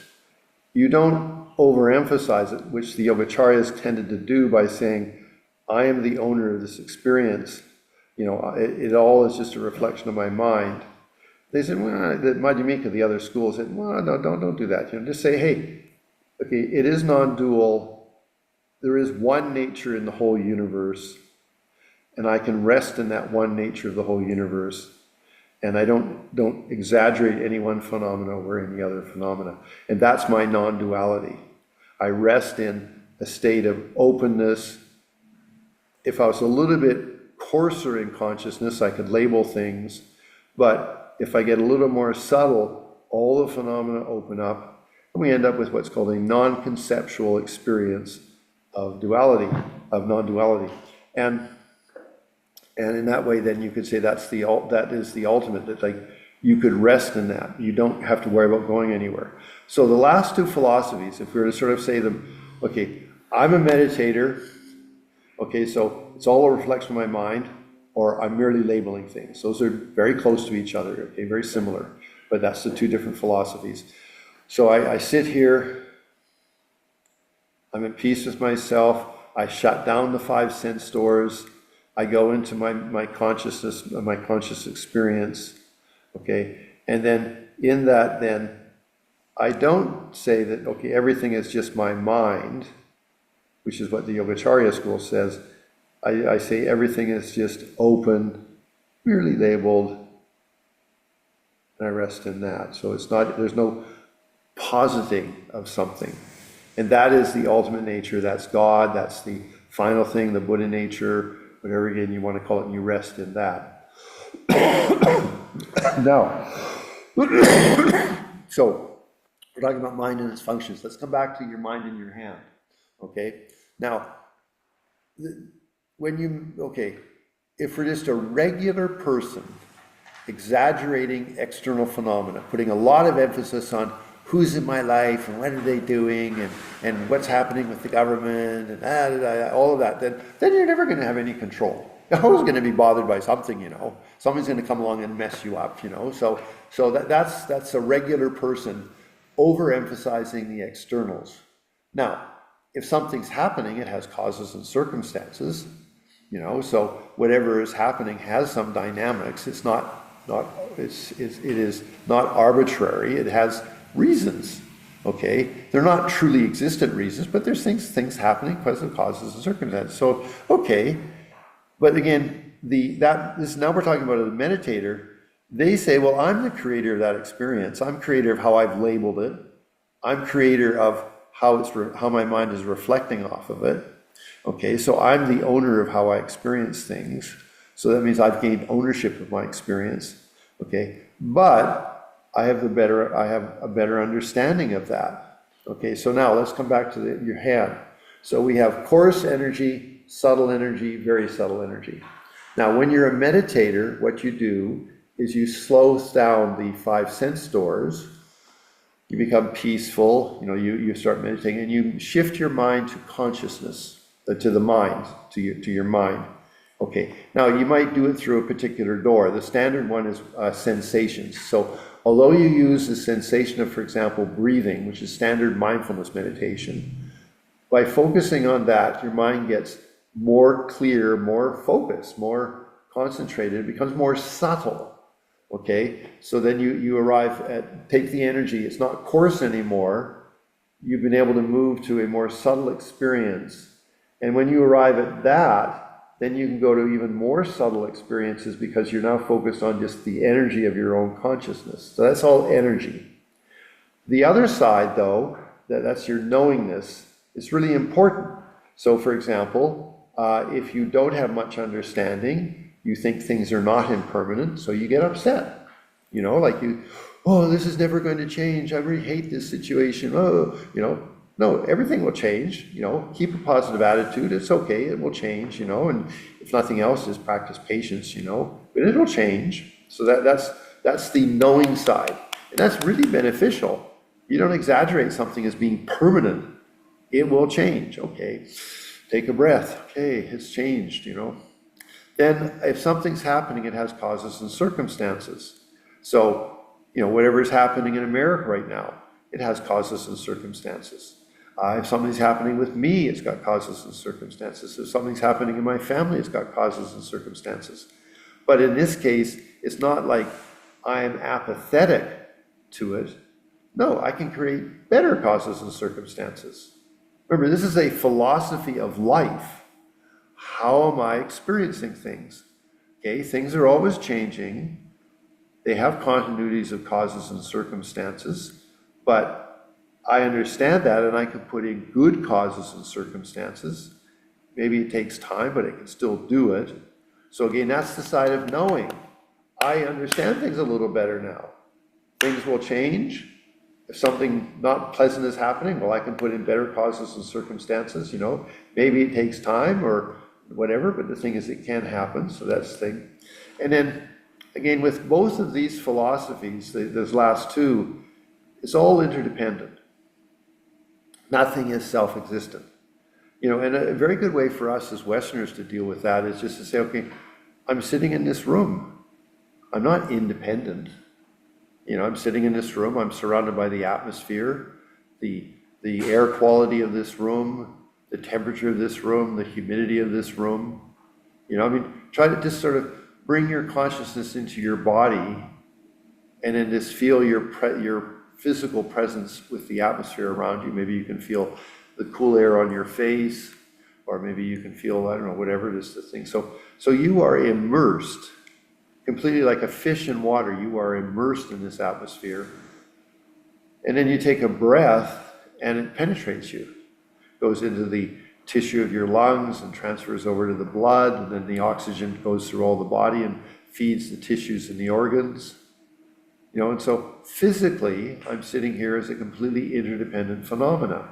You don't overemphasize it, which the Yogacaryas tended to do by saying, I am the owner of this experience. You know, it all is just a reflection of my mind. They said, well, the Madhyamika, the other school, said, well, no, don't do that. You know, just say, hey, okay, it is non-dual. There is one nature in the whole universe, and I can rest in that one nature of the whole universe. And I don't exaggerate any one phenomena over any other phenomena. And that's my non-duality. I rest in a state of openness. If I was a little bit coarser in consciousness, I could label things. But if I get a little more subtle, all the phenomena open up, and we end up with what's called a non-conceptual experience of duality, of non-duality. And in that way, then you could say that is the ultimate, that like you could rest in that. You don't have to worry about going anywhere. So the last two philosophies, if we were to sort of say them, okay, I'm a meditator, okay, so it's all a reflection of my mind, or I'm merely labeling things. Those are very close to each other, okay, very similar, but that's the two different philosophies. So I sit here, I'm at peace with myself, I shut down the 5 sense doors, I go into my consciousness, my conscious experience, okay? And then in that, then, I don't say that, okay, everything is just my mind, which is what the Yogacarya school says. I say everything is just open, merely labeled, and I rest in that. So it's not, there's no positing of something. And that is the ultimate nature, that's God, that's the final thing, the Buddha nature, whatever again you want to call it, and you rest in that. Now, so we're talking about mind and its functions. Let's come back to your mind in your hand, okay? Now, if we're just a regular person exaggerating external phenomena, putting a lot of emphasis on who's in my life and what are they doing and what's happening with the government and all of that, then you're never going to have any control. You're always going to be bothered by something, you know. Somebody's going to come along and mess you up, you know. So that's a regular person overemphasizing the externals. Now, if something's happening, it has causes and circumstances, you know. So whatever is happening has some dynamics. It is not arbitrary. It has reasons, okay? They're not truly existent reasons, but there's things happening because of causes and circumstances. So, okay, but again, now we're talking about a meditator. They say, well, I'm the creator of that experience. I'm creator of how I've labeled it. I'm creator of how my mind is reflecting off of it. Okay, so I'm the owner of how I experience things. So that means I've gained ownership of my experience. Okay, but I have a better understanding of that. Okay, so now let's come back to your hand. So we have coarse energy, subtle energy, very subtle energy. Now, when you're a meditator, what you do is you slow down the 5 sense doors. You become peaceful. You know, you start meditating, and you shift your mind to consciousness, to the mind, to your mind. Okay, now you might do it through a particular door. The standard one is sensations. So although you use the sensation of, for example, breathing, which is standard mindfulness meditation, by focusing on that, your mind gets more clear, more focused, more concentrated. It becomes more subtle. Okay, so then you arrive at, take the energy, it's not coarse anymore. You've been able to move to a more subtle experience. And when you arrive at that, then you can go to even more subtle experiences because you're now focused on just the energy of your own consciousness. So that's all energy. The other side, though, that's your knowingness, is really important. So, for example, If you don't have much understanding, you think things are not impermanent, so you get upset. You know, like oh, this is never going to change. I really hate this situation. Oh, you know, no, everything will change. You know, keep a positive attitude. It's okay. It will change, you know, and if nothing else, just practice patience, you know, but it'll change. So that's the knowing side. And that's really beneficial. You don't exaggerate something as being permanent. It will change. Okay. Take a breath. Okay, it's changed, you know. Then if something's happening, it has causes and circumstances. So, you know, whatever is happening in America right now, it has causes and circumstances. If something's happening with me, it's got causes and circumstances. If something's happening in my family, it's got causes and circumstances. But in this case, it's not like I am apathetic to it. No, I can create better causes and circumstances. Remember, this is a philosophy of life. How am I experiencing things? Okay, things are always changing. They have continuities of causes and circumstances, but I understand that and I can put in good causes and circumstances. Maybe it takes time, but I can still do it. So again, that's the side of knowing. I understand things a little better now. Things will change. If something not pleasant is happening, well, I can put in better causes and circumstances, you know. Maybe it takes time or whatever, but the thing is it can happen, so that's the thing. And then, again, with both of these philosophies, those last two, it's all interdependent. Nothing is self-existent. You know, and a very good way for us as Westerners to deal with that is just to say, okay, I'm sitting in this room. I'm not independent. You know, I'm sitting in this room, I'm surrounded by the atmosphere, the air quality of this room, the temperature of this room, the humidity of this room. You know, I mean, try to just sort of bring your consciousness into your body and then just feel your physical presence with the atmosphere around you. Maybe you can feel the cool air on your face, or maybe you can feel, I don't know, whatever it is, the thing. So you are immersed. Completely like a fish in water, you are immersed in this atmosphere. And then you take a breath and it penetrates you. Goes into the tissue of your lungs and transfers over to the blood, and then the oxygen goes through all the body and feeds the tissues and the organs. You know, and so physically, I'm sitting here as a completely interdependent phenomena.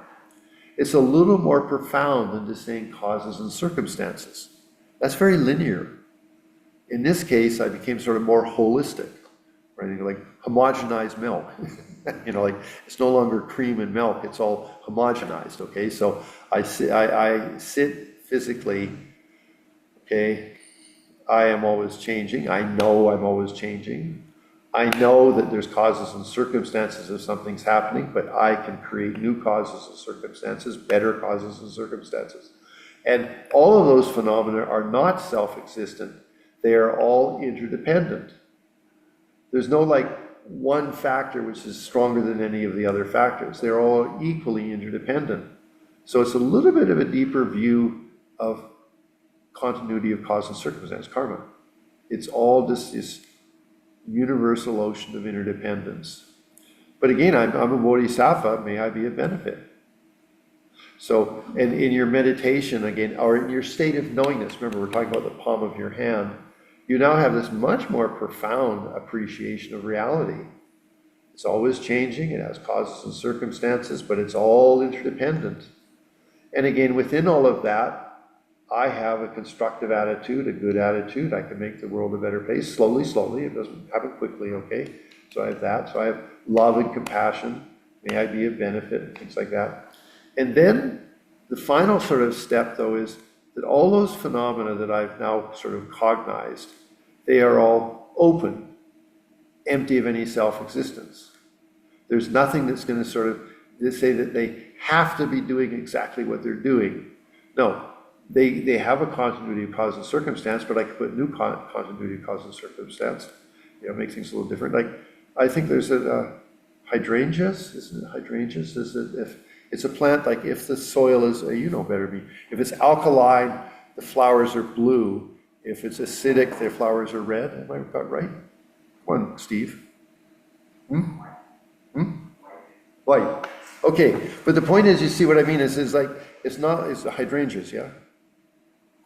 It's a little more profound than just saying causes and circumstances. That's very linear. In this case, I became sort of more holistic, right? Like homogenized milk. You know, like it's no longer cream and milk, it's all homogenized, okay? So I sit physically, okay? I am always changing. I know I'm always changing. I know that there's causes and circumstances if something's happening, but I can create new causes and circumstances, better causes and circumstances. And all of those phenomena are not self-existent. They are all interdependent. There's no like one factor which is stronger than any of the other factors. They're all equally interdependent. So it's a little bit of a deeper view of continuity of cause and circumstance, karma. It's all just this universal ocean of interdependence. But again, I'm a bodhisattva, may I be of benefit. So, and in your meditation again, or in your state of knowingness, remember we're talking about the palm of your hand, you now have this much more profound appreciation of reality. It's always changing, it has causes and circumstances, but it's all interdependent. And again, within all of that, I have a constructive attitude, a good attitude. I can make the world a better place, slowly, it doesn't happen quickly, okay? So I have that, so I have love and compassion, may I be of benefit, and things like that. And then the final sort of step, though, is that all those phenomena that I've now sort of cognized, they are all open, empty of any self-existence. There's nothing that's going to sort of say that they have to be doing exactly what they're doing. No, they have a continuity of cause and circumstance, but I could put new continuity of cause and circumstance. You know, make things a little different. Like, I think there's a hydrangeas, isn't it? Hydrangeas, is it if it's a plant, like if the soil is, you know better than me, if it's alkaline, the flowers are blue. If it's acidic, the flowers are red. Have I got right? Come on, Steve. White. Okay, but the point is, you see what I mean, is like, it's hydrangeas, yeah?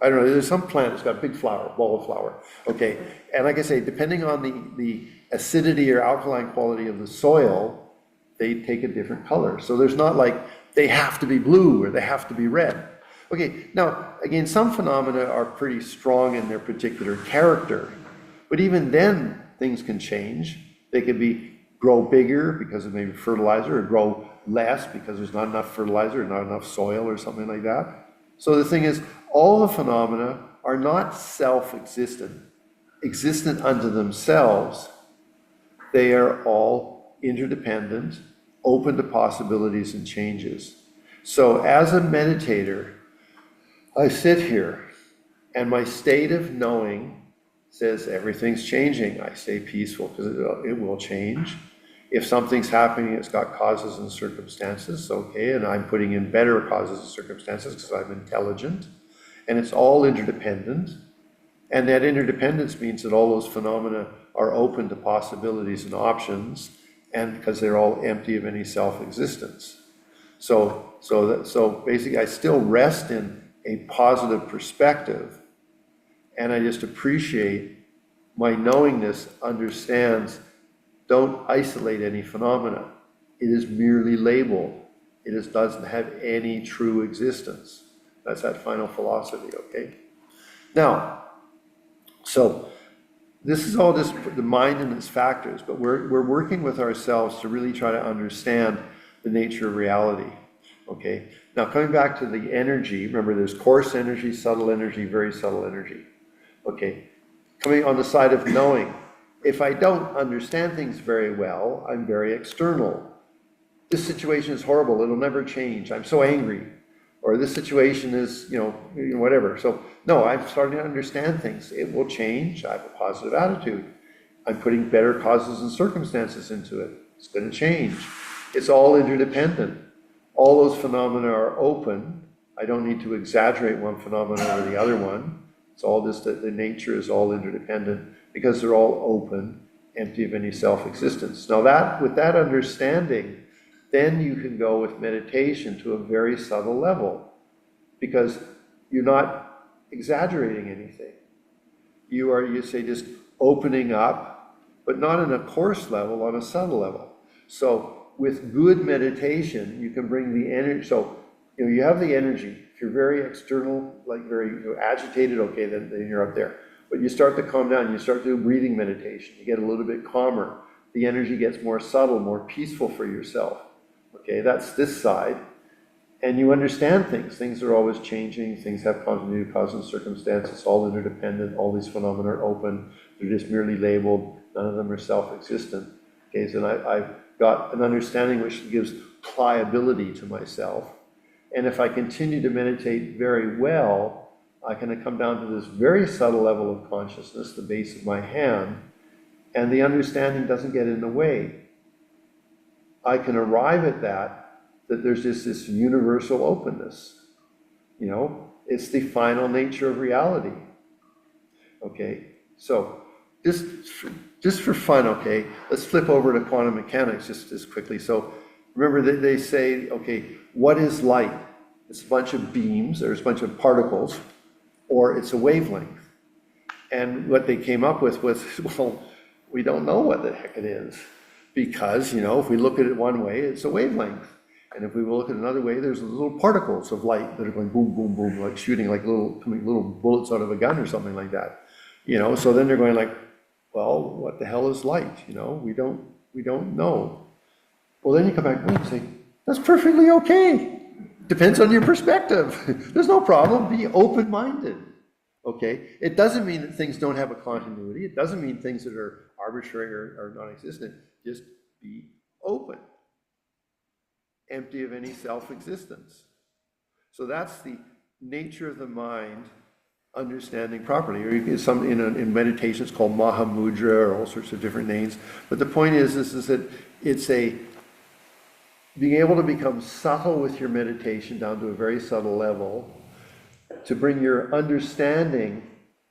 I don't know, there's some plant that's got a big flower, ball of flower, okay? And like I say, depending on the acidity or alkaline quality of the soil, they take a different color. So there's not like, they have to be blue or they have to be red. Okay, now, again, some phenomena are pretty strong in their particular character, but even then, things can change. They could grow bigger because of maybe fertilizer, or grow less because there's not enough fertilizer, or not enough soil, or something like that. So the thing is, all the phenomena are not self-existent, existent unto themselves. They are all interdependent, open to possibilities and changes. So as a meditator, I sit here and my state of knowing says everything's changing. I stay peaceful because it will change. If something's happening, it's got causes and circumstances, okay, and I'm putting in better causes and circumstances because I'm intelligent, and it's all interdependent. And that interdependence means that all those phenomena are open to possibilities and options, and because they're all empty of any self-existence. So basically, I still rest in a positive perspective, and I just appreciate my knowingness understands, don't isolate any phenomena. It is merely labeled. It doesn't have any true existence. That's that final philosophy, okay? Now, so this is all just the mind and its factors, but we're working with ourselves to really try to understand the nature of reality, okay? Now, coming back to the energy, remember there's coarse energy, subtle energy, very subtle energy, okay? Coming on the side of knowing, if I don't understand things very well, I'm very external. This situation is horrible, it'll never change, I'm so angry. Or this situation is, whatever. So, no, I'm starting to understand things. It will change, I have a positive attitude. I'm putting better causes and circumstances into it. It's going to change. It's all interdependent. All those phenomena are open. I don't need to exaggerate one phenomenon over the other one. It's all just that the nature is all interdependent because they're all open, empty of any self-existence. Now with that understanding, then you can go with meditation to a very subtle level because you're not exaggerating anything. You say just opening up, but not on a coarse level, on a subtle level. So with good meditation, you can bring the energy. So, you have the energy. If you're very external, like very agitated, okay, then you're up there. But you start to calm down, you start to do breathing meditation. You get a little bit calmer. The energy gets more subtle, more peaceful for yourself. Okay, that's this side. And you understand things. Things are always changing. Things have continuity, cause, and circumstance. It's all interdependent. All these phenomena are open. They're just merely labeled. None of them are self-existent. Okay, so I've got an understanding which gives pliability to myself. And if I continue to meditate very well, I can come down to this very subtle level of consciousness, the base of my hand, and the understanding doesn't get in the way. I can arrive at that there's just this universal openness. It's the final nature of reality. Okay, so just for fun, okay, let's flip over to quantum mechanics just quickly. So remember that they say, okay, what is light? It's a bunch of beams, there's a bunch of particles, or it's a wavelength. And what they came up with was, well, we don't know what the heck it is. Because, if we look at it one way, it's a wavelength. And if we look at another way, there's little particles of light that are going boom, boom, boom, like shooting like little bullets out of a gun or something like that. So then they're going like, well, what the hell is light? We don't know. Well, then you come back and say, that's perfectly okay. Depends on your perspective. There's no problem. Be open-minded. Okay? It doesn't mean that things don't have a continuity. It doesn't mean things that are arbitrary or non-existent. Just be open. Empty of any self-existence. So that's the nature of the mind understanding properly. Or in meditation it's called Mahamudra or all sorts of different names. But the point is that it's being able to become subtle with your meditation down to a very subtle level, to bring your understanding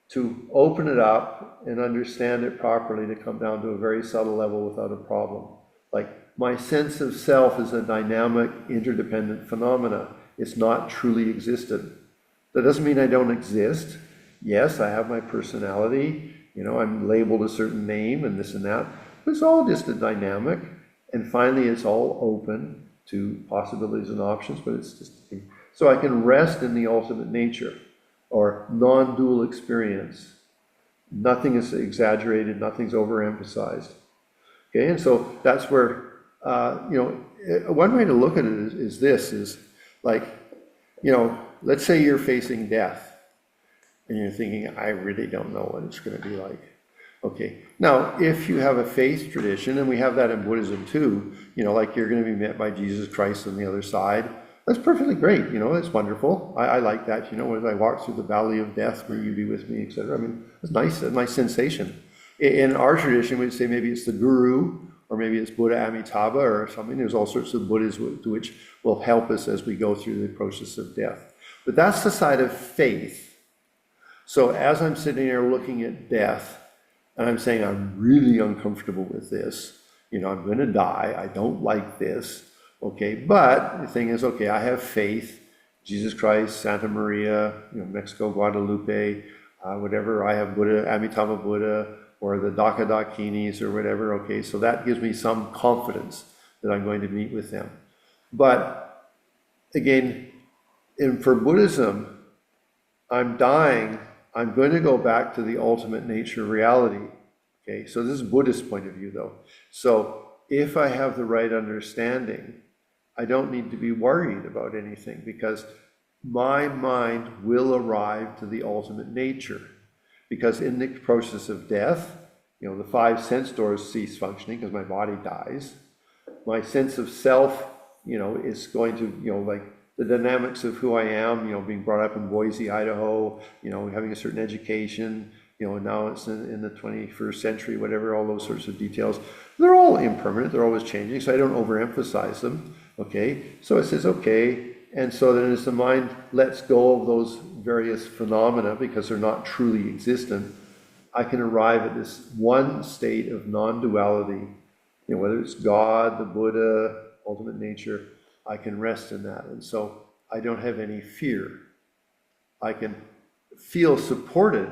to open it up and understand it properly, to come down to a very subtle level without a problem. Like, my sense of self is a dynamic, interdependent phenomena. It's not truly existent. That doesn't mean I don't exist. Yes, I have my personality, I'm labeled a certain name and this and that, but it's all just a dynamic. And finally, it's all open to possibilities and options, but it's just, so I can rest in the ultimate nature or non-dual experience. Nothing is exaggerated, nothing's overemphasized. Okay, and so that's where, one way to look at it is this, is like, let's say you're facing death and you're thinking, I really don't know what it's going to be like. Okay, now if you have a faith tradition, and we have that in Buddhism too, like you're going to be met by Jesus Christ on the other side, that's perfectly great, it's wonderful. I like that, as I walk through the valley of death, will you be with me, etc. I mean, it's nice, a nice sensation. In our tradition, we'd say maybe it's the guru, or maybe it's Buddha Amitabha or something. There's all sorts of Buddhas which will help us as we go through the process of death. But that's the side of faith. So as I'm sitting there looking at death, and I'm saying I'm really uncomfortable with this, I'm going to die, I don't like this, okay, but the thing is, okay, I have faith, Jesus Christ, Santa Maria, Mexico, Guadalupe, whatever, I have Buddha, Amitabha Buddha, or the Dakadakinis or whatever, okay, so that gives me some confidence that I'm going to meet with them. But again, for Buddhism, I'm dying, I'm going to go back to the ultimate nature of reality. Okay, so this is Buddhist point of view though. So if I have the right understanding, I don't need to be worried about anything because my mind will arrive to the ultimate nature. Because in the process of death, the 5 sense doors cease functioning because my body dies. My sense of self, is going to, like the dynamics of who I am, being brought up in Boise, Idaho, having a certain education, now it's in the 21st century, whatever, all those sorts of details. They're all impermanent, they're always changing, so I don't overemphasize them, okay? So it says, okay, and so then as the mind lets go of those various phenomena because they're not truly existent, I can arrive at this one state of non-duality, whether it's God, the Buddha, ultimate nature, I can rest in that. And so I don't have any fear. I can feel supported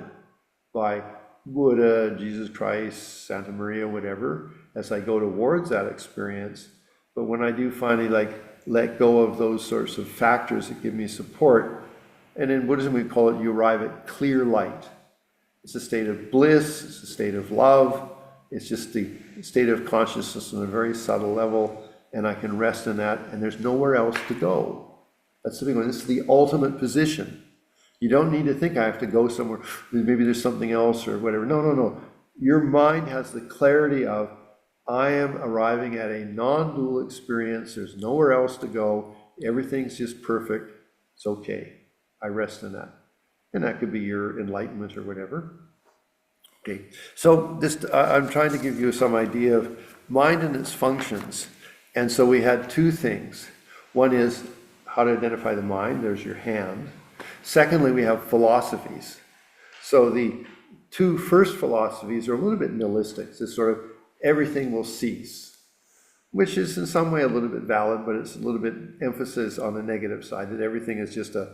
by Buddha, Jesus Christ, Santa Maria, whatever, as I go towards that experience. But when I do finally let go of those sorts of factors that give me support, and in Buddhism we call it, you arrive at clear light. It's a state of bliss, it's a state of love, it's just the state of consciousness on a very subtle level, and I can rest in that, and there's nowhere else to go. That's the big one. This is the ultimate position. You don't need to think I have to go somewhere, maybe there's something else or whatever. No. Your mind has the clarity of, I am arriving at a non-dual experience, there's nowhere else to go, everything's just perfect, it's okay. I rest in that. And that could be your enlightenment or whatever. Okay, so this, I'm trying to give you some idea of mind and its functions. And so we had 2 things. One is how to identify the mind, there's your hand. Secondly, we have philosophies. So the 2 first philosophies are a little bit nihilistic. It's sort of everything will cease, which is in some way a little bit valid, but it's a little bit emphasis on the negative side, that everything is just a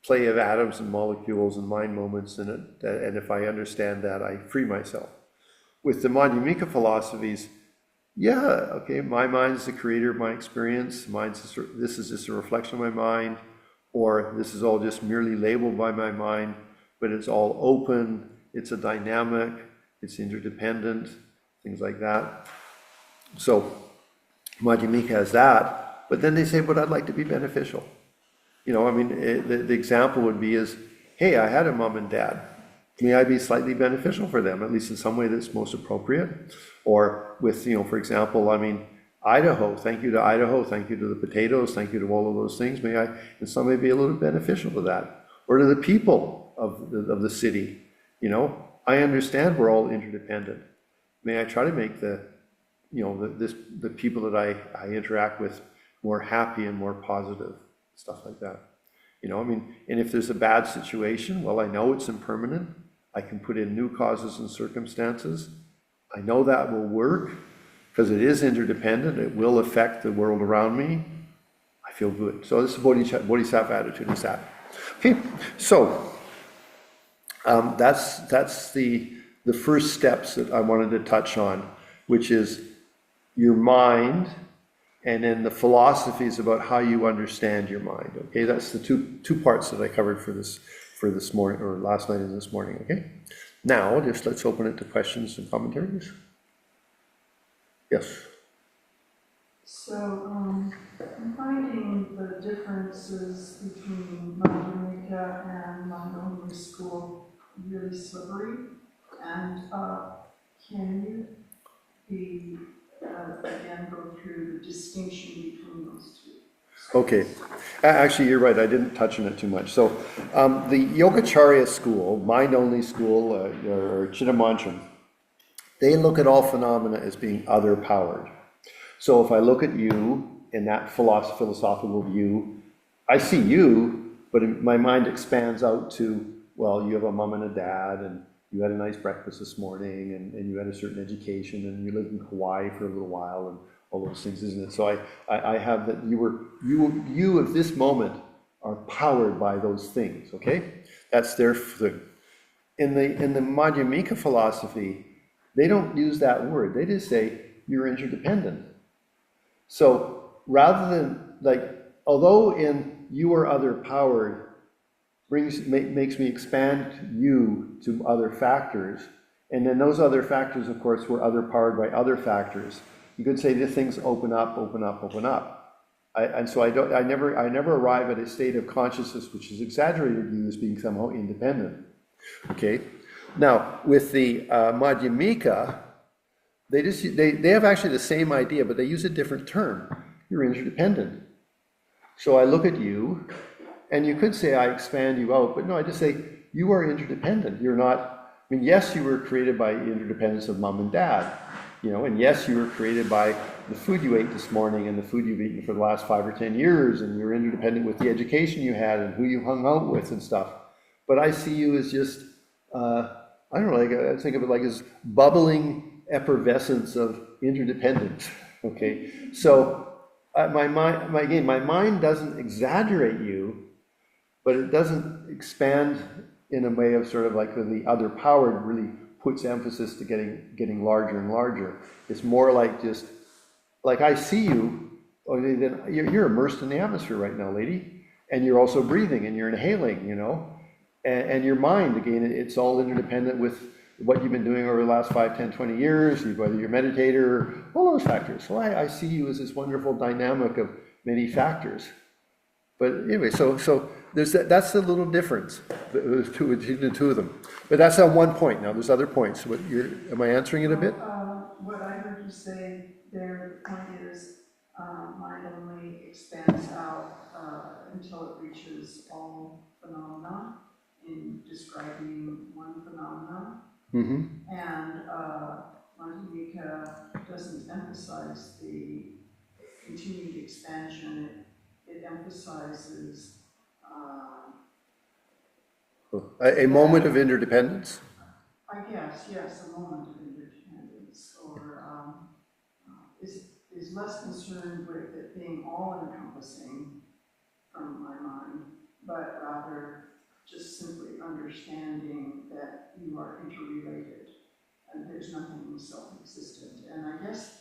play of atoms and molecules and mind moments in it, and if I understand that, I free myself. With the Madhyamika philosophies, yeah, okay, my mind is the creator of my experience, this is just a reflection of my mind, or this is all just merely labeled by my mind, but it's all open, it's a dynamic, it's interdependent, things like that. So Madhyamika has that, but then they say, but I'd like to be beneficial. The example would be is, hey, I had a mom and dad. May I be slightly beneficial for them, at least in some way that's most appropriate? Or with, for example, Idaho, thank you to Idaho, thank you to the potatoes, thank you to all of those things. May I, in some way, be a little beneficial to that? Or to the people of the city. I understand we're all interdependent. May I try to make the people that I interact with more happy and more positive? Stuff like that. And if there's a bad situation, well, I know it's impermanent. I can put in new causes and circumstances. I know that will work because it is interdependent. It will affect the world around me. I feel good. So this is Bodhisattva attitude, is that. Okay, so that's the first steps that I wanted to touch on, which is your mind, and then the philosophies about how you understand your mind. Okay, that's the two parts that I covered for this morning, or last night and this morning. Okay, now just let's open it to questions and commentaries. Yes. So, I'm finding the differences between Madhyamika and mind-only school really slippery. And can you again go through the distinction between those two? Okay, actually, you're right, I didn't touch on it too much. So, the Yogacarya school, mind-only school, or Chittamancham, they look at all phenomena as being other-powered. So if I look at you in that philosophical view, I see you, but my mind expands out to, well, you have a mom and a dad, and you had a nice breakfast this morning, and you had a certain education, and you lived in Hawaii for a little while, and all those things, isn't it? So I have that you of this moment are powered by those things, okay? That's their thing. In the Madhyamika philosophy, they don't use that word. They just say you're interdependent. So rather than, like, although in you are other powered makes me expand you to other factors, and then those other factors, of course, were other powered by other factors. You could say the things open up, open up, open up. And so I never arrive at a state of consciousness which is exaggerated you as being somehow independent. Okay. Now with the Madhyamika, they have actually the same idea, but they use a different term. You're interdependent. So I look at you, and you could say I expand you out, but no, I just say you are interdependent. You're not, I mean, yes, you were created by interdependence of mom and dad, and yes, you were created by the food you ate this morning and the food you've eaten for the last 5 or 10 years, and you're interdependent with the education you had and who you hung out with and stuff. But I see you as just, I don't know, like I think of it like as bubbling effervescence of interdependence. Okay, so my mind doesn't exaggerate you, but it doesn't expand in a way of sort of like the other powered really puts emphasis to getting larger and larger. It's more like just like I see you, okay, then you're immersed in the atmosphere right now, lady, and you're also breathing and you're inhaling, and your mind, again, it's all interdependent with what you've been doing over the last 5, 10, 20 years, whether you're a meditator, all those factors. So I see you as this wonderful dynamic of many factors. But anyway, so that's the little difference between the two of them. But that's on one point. Now there's other points. Am I answering it a bit? What I heard you say there, the point is mind only expands out until it reaches all phenomena in describing one phenomenon. Mm-hmm. And Madhyamika doesn't emphasize the continued expansion. It emphasizes A moment of interdependence? I guess, yes, a moment of independence, or is less concerned with it being all-encompassing from my mind, but rather just simply understanding that you are interrelated and there's nothing self-existent. And I guess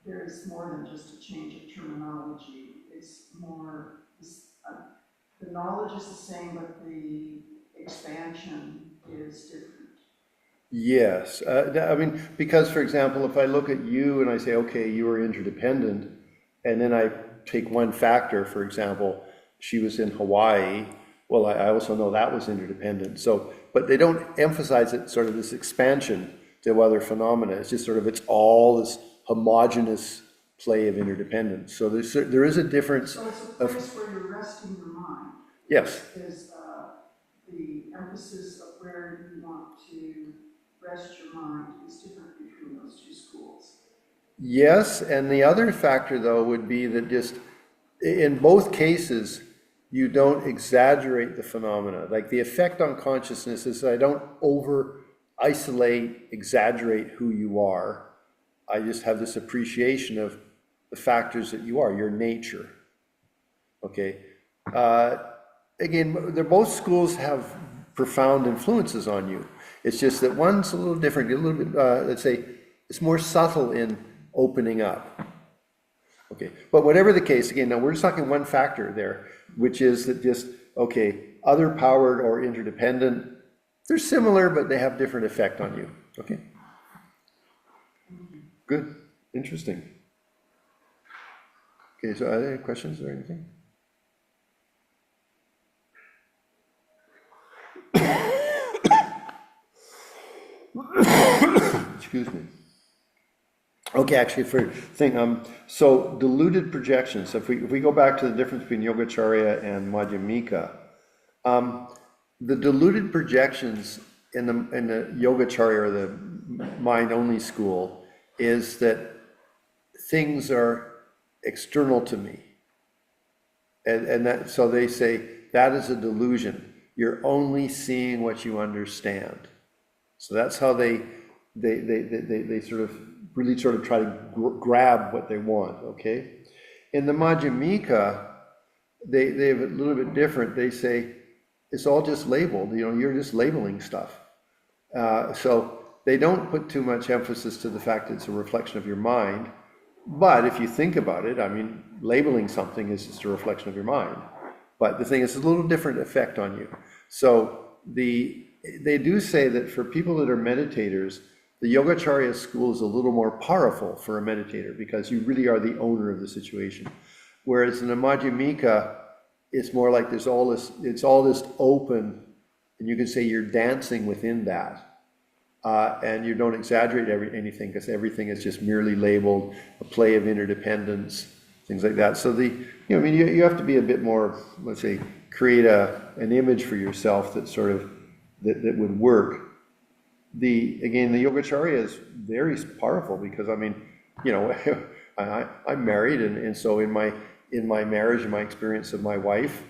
there is more than just a change of terminology. It's more, the knowledge is the same, but the expansion is different. Yes. I mean, because, for example, if I look at you and I say, okay, you are interdependent, and then I take one factor, for example, she was in Hawaii, well, I also know that was interdependent. So, but they don't emphasize it, sort of this expansion to other phenomena. It's just sort of, it's all this homogeneous play of interdependence. So there is a difference. So it's a place where you're resting your mind. Yes. Is the emphasis of where you want to rest your mind is different between those two schools. Yes, and the other factor, though, would be that just in both cases, you don't exaggerate the phenomena. Like the effect on consciousness is I don't isolate, exaggerate who you are. I just have this appreciation of the factors that you are, your nature. Okay. again, they're both schools have profound influences on you. It's just that one's a little different, a little bit, let's say, it's more subtle in opening up. Okay, but whatever the case, again, now we're just talking one factor there, which is that just, okay, other powered or interdependent, they're similar, but they have different effect on you. Okay. Good, interesting. Okay, so are there any questions or anything? Excuse me. Okay, actually, for thing, so diluted projections. So if we go back to the difference between Yogacarya and Madhyamika, the diluted projections in the Yogacarya or the mind-only school is that things are external to me, and that so they say that is a delusion. You're only seeing what you understand. So that's how they sort of really sort of try to grab what they want, okay? In the Madhyamika, they have a little bit different. They say it's all just labeled, you're just labeling stuff. So they don't put too much emphasis to the fact that it's a reflection of your mind. But if you think about it, I mean, labeling something is just a reflection of your mind. But the thing is, it's a little different effect on you. So they do say that for people that are meditators, the Yogacarya school is a little more powerful for a meditator because you really are the owner of the situation. Whereas in the Madhyamika, it's more like it's all this open, and you can say you're dancing within that. And you don't exaggerate anything because everything is just merely labeled a play of interdependence, things like that. So you have to be a bit more, let's say, create an image for yourself that sort of that would work. Again, the Yogacarya is very powerful because I'm married, and so in my marriage and my experience of my wife,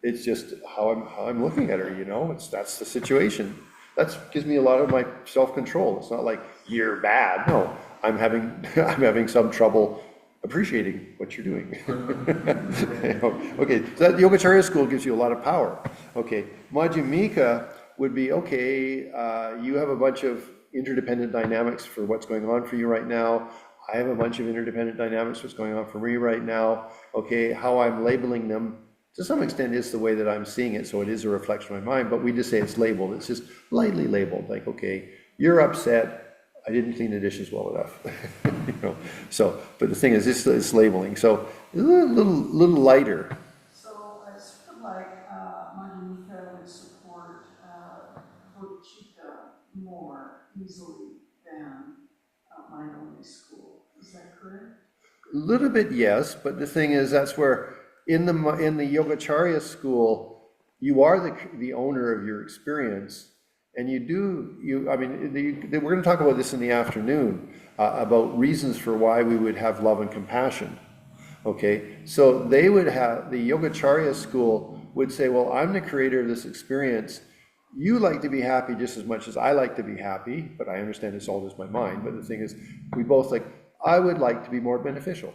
it's just how I'm looking at her. That's the situation. That gives me a lot of my self-control. It's not like you're bad. No, I'm having some trouble appreciating what you're doing. Okay, so that Yogacarya school gives you a lot of power. Okay, Madhyamika would be, okay, you have a bunch of interdependent dynamics for what's going on for you right now. I have a bunch of interdependent dynamics for what's going on for me right now. Okay, how I'm labeling them, to some extent, is the way that I'm seeing it, so it is a reflection of my mind, but we just say it's labeled. It's just lightly labeled, like, okay, you're upset, I didn't clean the dishes well enough. So, but the thing is, it's labeling, so a little lighter. So I sort of like Madhyamika would support bodhicitta more easily than mind-only school. Is that correct? A little bit, yes, but the thing is, that's where in the Yogacarya school, you are the owner of your experience, and we're going to talk about this in the afternoon, about reasons for why we would have love and compassion. Okay, so they would have, the Yogacarya school would say, well, I'm the creator of this experience. You like to be happy just as much as I like to be happy, but I understand it's all just my mind. But the thing is, we both I would like to be more beneficial.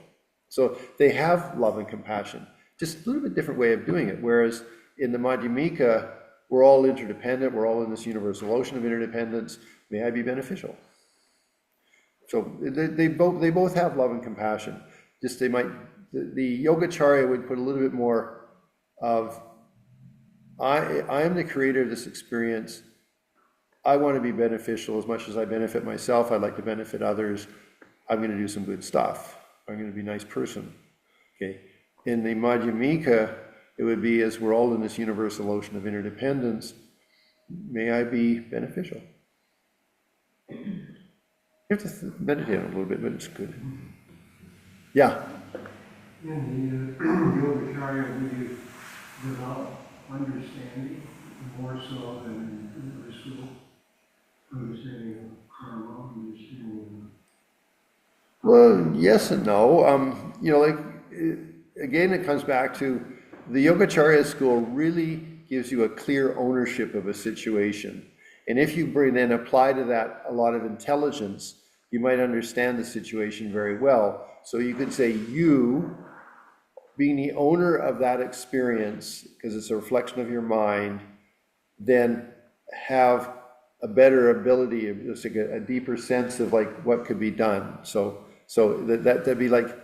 So they have love and compassion, just a little bit different way of doing it. Whereas in the Madhyamika, we're all interdependent. We're all in this universal ocean of interdependence. May I be beneficial? So they both have love and compassion. Just the Yogacarya would put a little bit more of, I am the creator of this experience. I want to be beneficial as much as I benefit myself. I'd like to benefit others. I'm going to do some good stuff. I'm going to be a nice person. Okay. In the Madhyamika, it would be, as we're all in this universal ocean of interdependence, may I be beneficial. You have to meditate on it a little bit, but it's good. Yeah. In the Yogacarya, would you develop understanding more so than in the school? Understanding of karma, understanding Well, yes and no. Again, it comes back to the Yogacarya school really gives you a clear ownership of a situation. And if you then apply to that a lot of intelligence, you might understand the situation very well. So you could say you being the owner of that experience, because it's a reflection of your mind, then have a better ability, just like a deeper sense of like what could be done. So that'd be like,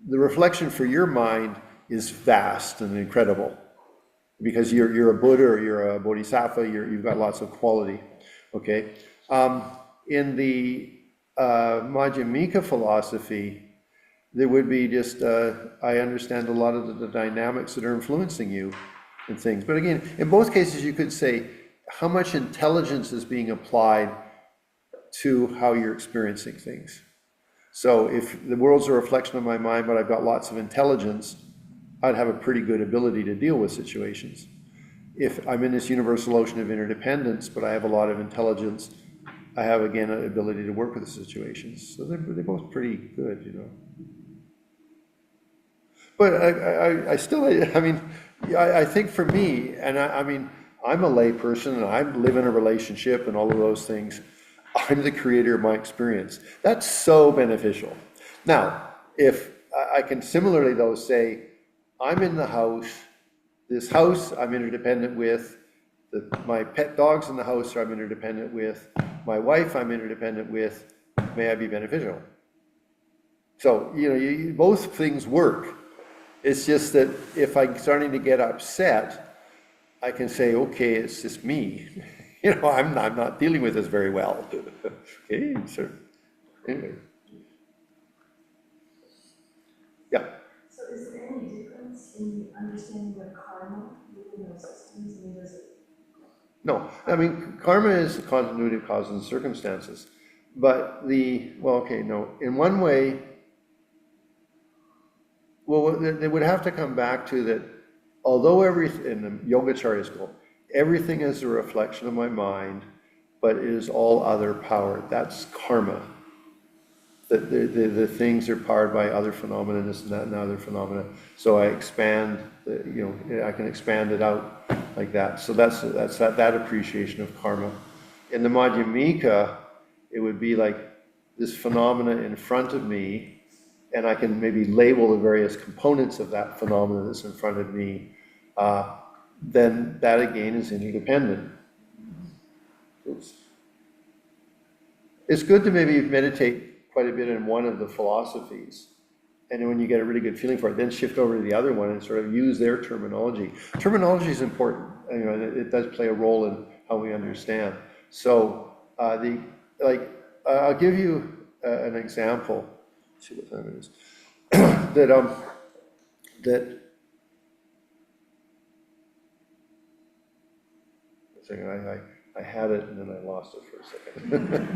the reflection for your mind is vast and incredible, because you're a Buddha or you're a Bodhisattva, you've got lots of quality, okay? In the Madhyamika philosophy, there would be just, I understand a lot of the dynamics that are influencing you and things. But again, in both cases, you could say how much intelligence is being applied to how you're experiencing things. So if the world's a reflection of my mind, but I've got lots of intelligence, I'd have a pretty good ability to deal with situations. If I'm in this universal ocean of interdependence, but I have a lot of intelligence, I have, again, an ability to work with the situations. So they're both pretty good, you know. But I still, I mean, I think for me, and I mean, I'm a lay person and I live in a relationship and all of those things. I'm the creator of my experience. That's so beneficial. Now, if I can similarly though say, I'm in the house, this house I'm interdependent with, my pet dogs in the house I'm interdependent with, my wife I'm interdependent with, may I be beneficial? So, you know, both things work. It's just that if I'm starting to get upset, I can say, okay, it's just me. You know, I'm not dealing with this very well. Okay, so anyway. Yeah. So is there any difference in the understanding of karma within those systems? I mean, does it? No, I mean, karma is the continuity of causes and circumstances. But no, in one way, well, they would have to come back to that, although in the Yogacharya school, everything is a reflection of my mind, but it is all other power. That's karma. The things are powered by other phenomena, this and that and other phenomena. So I expand, I can expand it out like that. So that's that appreciation of karma. In the Madhyamika, it would be like this phenomena in front of me, and I can maybe label the various components of that phenomena that's in front of me. Then that again is interdependent. It's good to maybe meditate quite a bit in one of the philosophies, and then when you get a really good feeling for it, then shift over to the other one and sort of use their terminology. Terminology is important, you know, it does play a role in how we understand. So I'll give you an example. Let's see what time it is. that I had it and then I lost it for a second.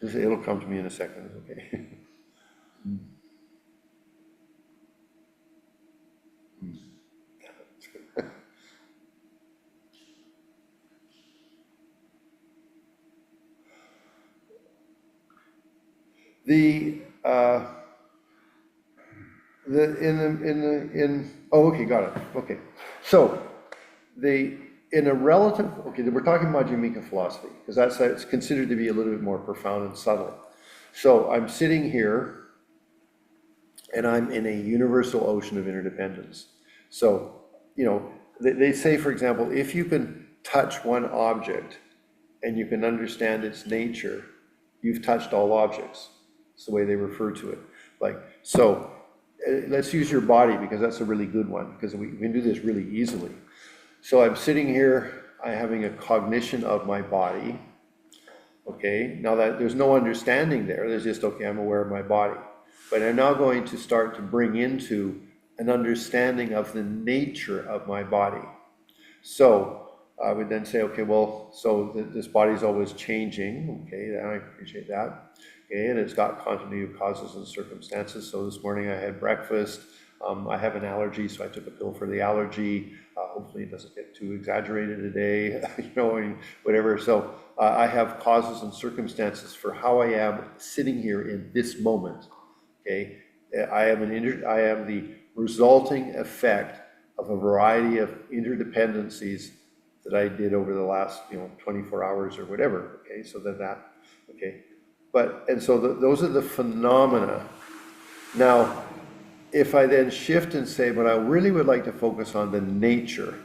It'll come to me in a second, okay? Okay, got it. Okay, so in a relative, okay, we're talking about Madhyamika philosophy because it's considered to be a little bit more profound and subtle. So I'm sitting here, and I'm in a universal ocean of interdependence. So, you know, they say, for example, if you can touch one object and you can understand its nature, you've touched all objects. It's the way they refer to it. Let's use your body because that's a really good one because we can do this really easily. So I'm sitting here, I'm having a cognition of my body. Okay, now that there's no understanding there's just, okay, I'm aware of my body. But I'm now going to start to bring into an understanding of the nature of my body. So I would then say, okay, well, this body is always changing. Okay, I appreciate that. Okay, and it's got continuity of causes and circumstances. So this morning I had breakfast. I have an allergy, so I took a pill for the allergy. Hopefully it doesn't get too exaggerated today, whatever. So I have causes and circumstances for how I am sitting here in this moment. Okay, I am the resulting effect of a variety of interdependencies that I did over the last 24 hours or whatever. Okay, so okay, so those are the phenomena Now, if I then shift and say, but I really would like to focus on the nature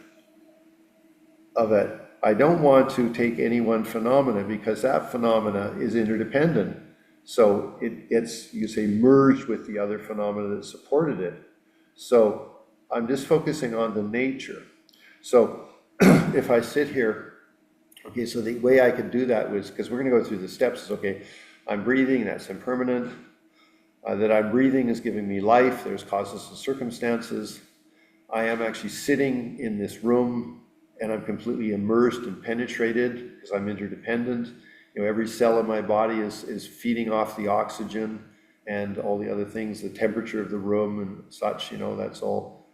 of it, I don't want to take any one phenomena because that phenomena is interdependent. So it gets, you say, merged with the other phenomena that supported it. So I'm just focusing on the nature. So if I sit here, okay, so the way I could do that was, because we're going to go through the steps, is okay, I'm breathing, that's impermanent. That I'm breathing is giving me life, there's causes and circumstances. I am actually sitting in this room and I'm completely immersed and penetrated because I'm interdependent. You know, every cell in my body is feeding off the oxygen and all the other things, the temperature of the room and such, you know, that's all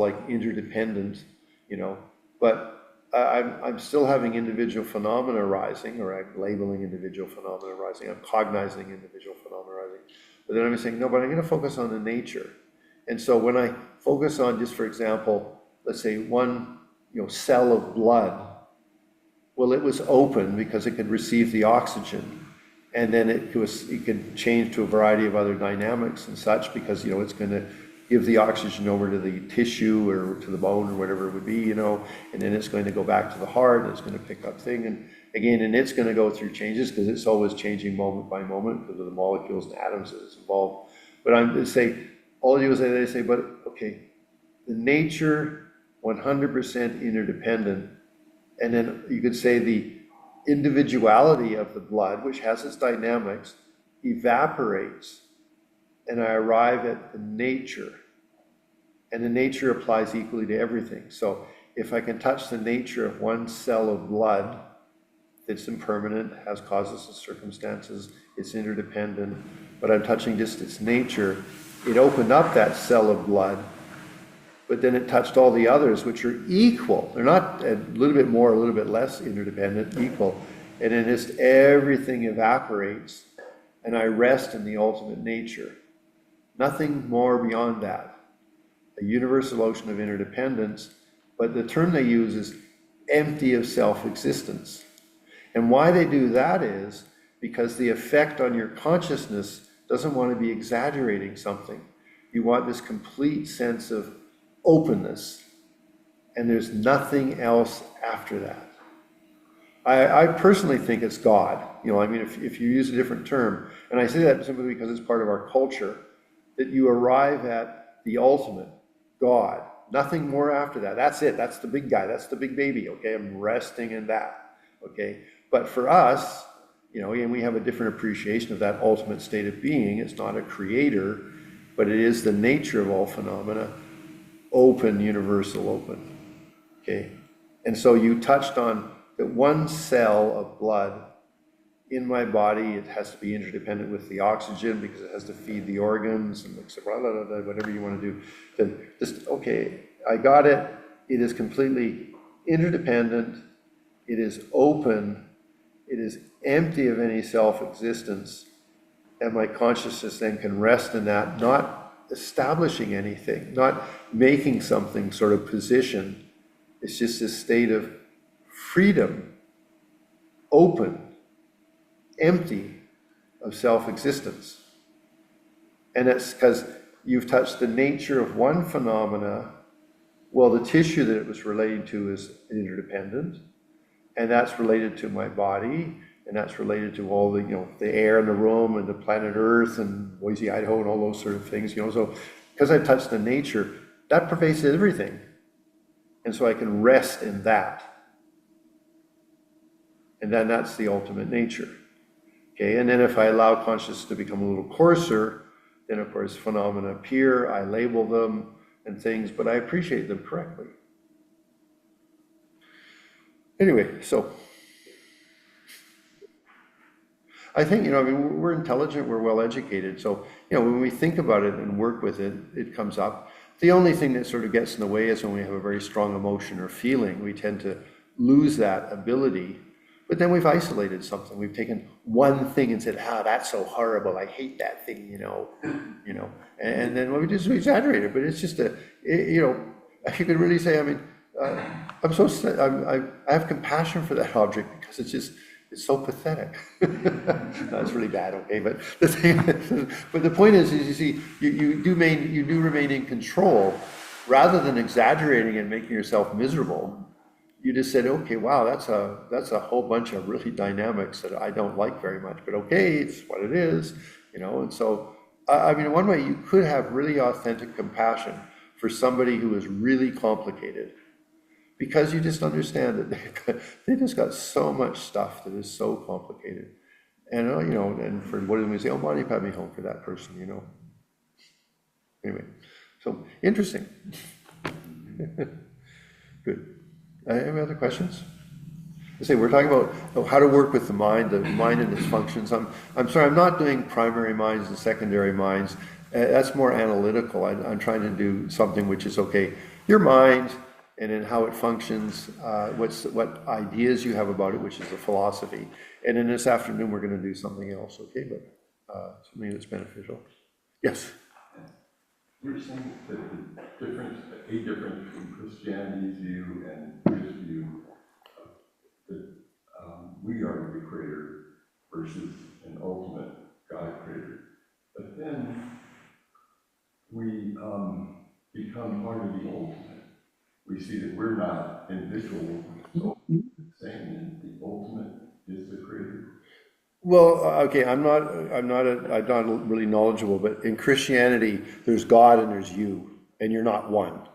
like interdependent, you know. But I'm still having individual phenomena arising, or I'm labeling individual phenomena arising, I'm cognizing individual phenomena arising. But then I'm saying, no, but I'm going to focus on the nature. And so when I focus on, just for example, let's say one, you know, cell of blood, well, it was open because it could receive the oxygen, and then it could change to a variety of other dynamics and such, because, you know, it's going to give the oxygen over to the tissue or to the bone or whatever it would be, you know, and then it's going to go back to the heart, and it's going to pick up thing, and again, and it's going to go through changes because it's always changing moment by moment because of the molecules and atoms that it's involved. But I'm going to say, all you say, they say, but okay, the nature 100% interdependent, and then you could say the individuality of the blood, which has its dynamics, evaporates, and I arrive at the nature, and the nature applies equally to everything. So if I can touch the nature of one cell of blood, it's impermanent, has causes and circumstances, it's interdependent, but I'm touching just its nature, it opened up that cell of blood, but then it touched all the others, which are equal. They're not a little bit more, a little bit less interdependent, equal. And then just everything evaporates, and I rest in the ultimate nature. Nothing more beyond that. A universal ocean of interdependence, but the term they use is empty of self-existence. And why they do that is because the effect on your consciousness doesn't want to be exaggerating something. You want this complete sense of openness, and there's nothing else after that. I personally think it's God. You know, I mean, if you use a different term, and I say that simply because it's part of our culture, that you arrive at the ultimate, God. Nothing more after that. That's it. That's the big guy. That's the big baby. Okay, I'm resting in that. Okay, but for us, you know, and we have a different appreciation of that ultimate state of being. It's not a creator, but it is the nature of all phenomena. Open, universal, open. Okay, and so you touched on that one cell of blood in my body, it has to be interdependent with the oxygen because it has to feed the organs and whatever you want to do. Then just, okay, I got it. It is completely interdependent. It is open. It is empty of any self-existence. And my consciousness then can rest in that, not establishing anything, not making something sort of position. It's just this state of freedom, open, empty of self-existence. And it's because you've touched the nature of one phenomena. Well, the tissue that it was relating to is interdependent, and that's related to my body, and that's related to all the, you know, the air in the room and the planet Earth and Boise, Idaho, and all those sort of things, you know. So because I've touched the nature, that pervades everything. And so I can rest in that. And then that's the ultimate nature. Okay, and then if I allow consciousness to become a little coarser, then of course phenomena appear, I label them and things, but I appreciate them correctly. Anyway, so I think, you know, I mean, we're intelligent, we're well educated, so, you know, when we think about it and work with it, it comes up. The only thing that sort of gets in the way is when we have a very strong emotion or feeling, we tend to lose that ability. But then we've isolated something. We've taken one thing and said, that's so horrible. I hate that thing, you know. And then we just exaggerate it. But it's just you know, you could really say, I mean, I have compassion for that object because it's just, It's so pathetic. That's really bad, okay, but the thing, but the point is you see, you do remain in control, rather than exaggerating and making yourself miserable. You just said, okay, wow, that's a whole bunch of really dynamics that I don't like very much, but okay, it's what it is, and so, I mean, one way you could have really authentic compassion for somebody who is really complicated, because you just understand that they just got so much stuff that is so complicated. And, and for Buddhism, we say, oh, Mani Padme Hum for that person, Anyway, so interesting. Good. Any other questions? I say we're talking about how to work with the mind and its functions. I'm sorry, I'm not doing primary minds and secondary minds. That's more analytical. I'm trying to do something which is, okay, your mind and then how it functions, what ideas you have about it, which is the philosophy. And then this afternoon we're going to do something else, okay? But something that's beneficial. Yes. You're saying that a difference between Christianity's view and Buddhist view, that we are the creator versus an ultimate God creator. But then we become part of the ultimate. We see that we're not individual, saying that the ultimate is the creator. Well, okay, I'm not really knowledgeable, but in Christianity, there's God and there's you, and you're not one.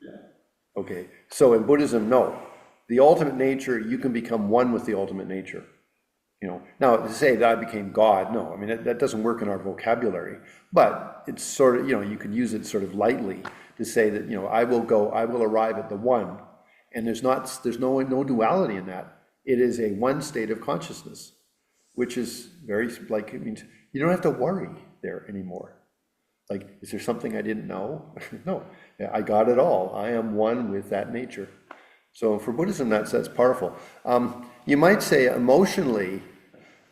Yeah. Okay, so in Buddhism, no. The ultimate nature, you can become one with the ultimate nature. Now to say that I became God, no, I mean, that doesn't work in our vocabulary, but it's sort of, you could use it sort of lightly to say that, I will arrive at the one, and there's no duality in that. It is a one state of consciousness, which is very, like, it means you don't have to worry there anymore. Like, is there something I didn't know? No, I got it all. I am one with that nature. So for Buddhism, that's powerful. You might say emotionally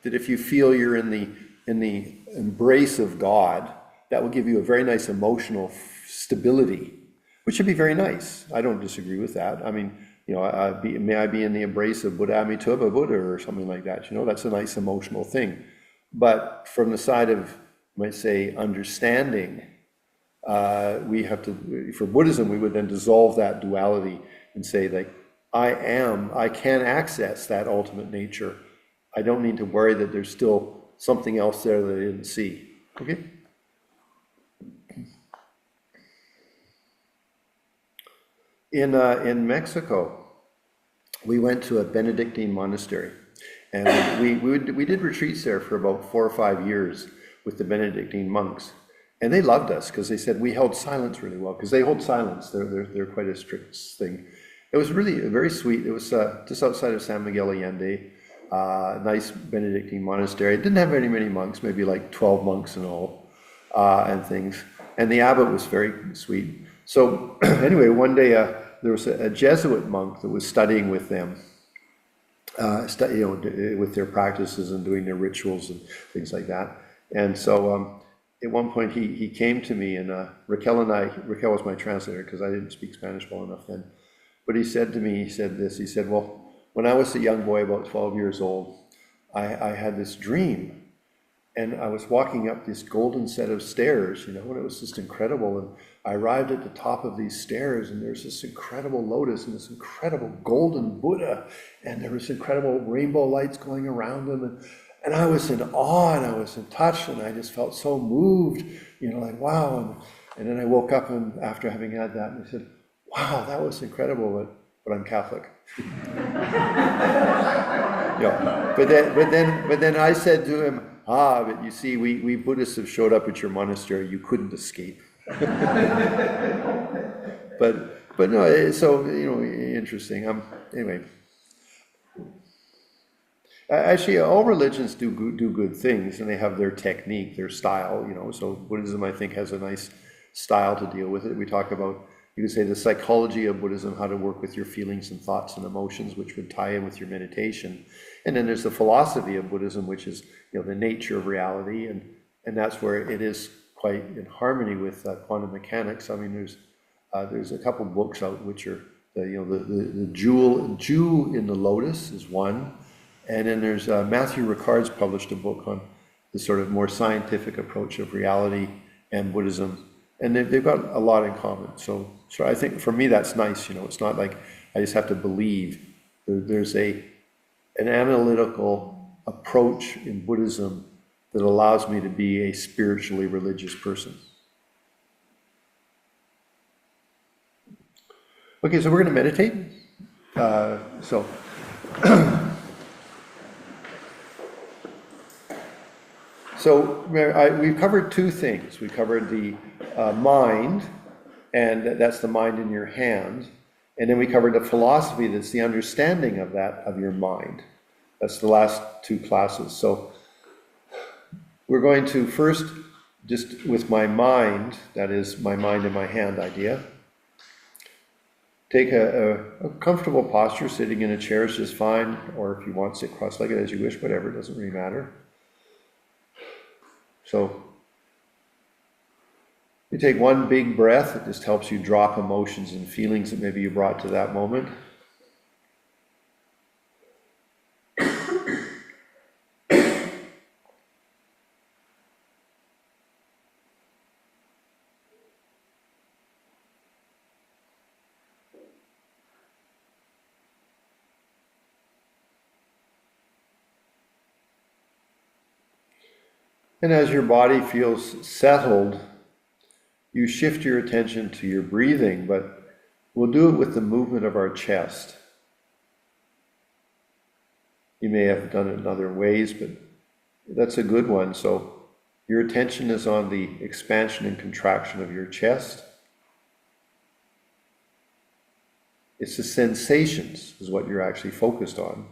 that if you feel you're in the embrace of God, that will give you a very nice emotional stability, which should be very nice. I don't disagree with that. I mean, may I be in the embrace of Buddha Amitabha Buddha or something like that. That's a nice emotional thing. But from the side of, you might say, understanding, we have to, for Buddhism, we would then dissolve that duality and say, like, I can access that ultimate nature. I don't need to worry that there's still something else there that I didn't see. Okay? In Mexico, we went to a Benedictine monastery, and we did retreats there for about 4 or 5 years with the Benedictine monks, and they loved us because they said we held silence really well, because they hold silence. They're quite a strict thing. It was really very sweet. It was just outside of San Miguel Allende, nice Benedictine monastery. It didn't have very many monks, maybe like 12 monks in all, and things. And the abbot was very sweet. So anyway, one day there was a Jesuit monk that was studying with them, with their practices and doing their rituals and things like that. And so at one point he came to me, and Raquel was my translator because I didn't speak Spanish well enough then. But he said to me, he said, well, when I was a young boy, about 12 years old, I had this dream. And I was walking up this golden set of stairs, and it was just incredible. And I arrived at the top of these stairs, and there's this incredible lotus and this incredible golden Buddha, and there was incredible rainbow lights going around them. And I was in awe, and I was in touch, and I just felt so moved, like, wow. And then I woke up and after having had that, and I said, wow, that was incredible, but I'm Catholic. But then I said to him, but you see, we Buddhists have showed up at your monastery. You couldn't escape. but no, so interesting. Anyway, actually, all religions do good things, and they have their technique, their style. So Buddhism, I think, has a nice style to deal with it. We talk about, you could say, the psychology of Buddhism, how to work with your feelings and thoughts and emotions, which would tie in with your meditation. And then there's the philosophy of Buddhism, which is, the nature of reality, and that's where it is quite in harmony with quantum mechanics. I mean, there's a couple books out which are the jewel in the lotus is one, And then there's Matthew Ricard's published a book on the sort of more scientific approach of reality and Buddhism. And they've got a lot in common. So I think for me that's nice, it's not like I just have to believe. There's an analytical approach in Buddhism that allows me to be a spiritually religious person. Okay, so we're going to meditate. We've covered two things. We covered the mind, and that's the mind in your hand. And then we covered the philosophy, that's the understanding of that, of your mind. That's the last two classes. So we're going to first, just with my mind, that is my mind in my hand idea, take a comfortable posture. Sitting in a chair is just fine, or if you want, sit cross-legged as you wish, whatever, it doesn't really matter. So you take one big breath. It just helps you drop emotions and feelings that maybe you brought to that moment. And as your body feels settled, you shift your attention to your breathing, but we'll do it with the movement of our chest. You may have done it in other ways, but that's a good one. So your attention is on the expansion and contraction of your chest. It's the sensations is what you're actually focused on.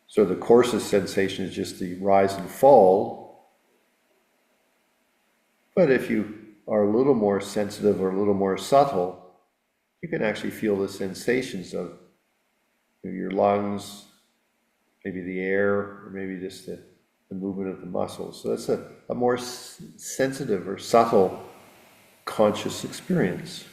So the coarsest sensation is just the rise and fall. But if you are a little more sensitive or a little more subtle, you can actually feel the sensations of your lungs, maybe the air, or maybe just the movement of the muscles. So that's a more sensitive or subtle conscious experience.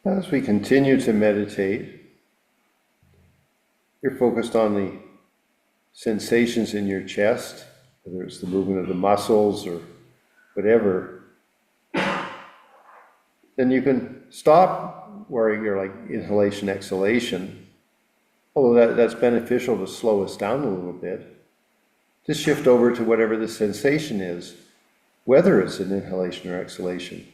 As we continue to meditate, you're focused on the sensations in your chest, whether it's the movement of the muscles or whatever. Then you can stop worrying your inhalation, exhalation, although that's beneficial to slow us down a little bit. Just shift over to whatever the sensation is, whether it's an inhalation or exhalation.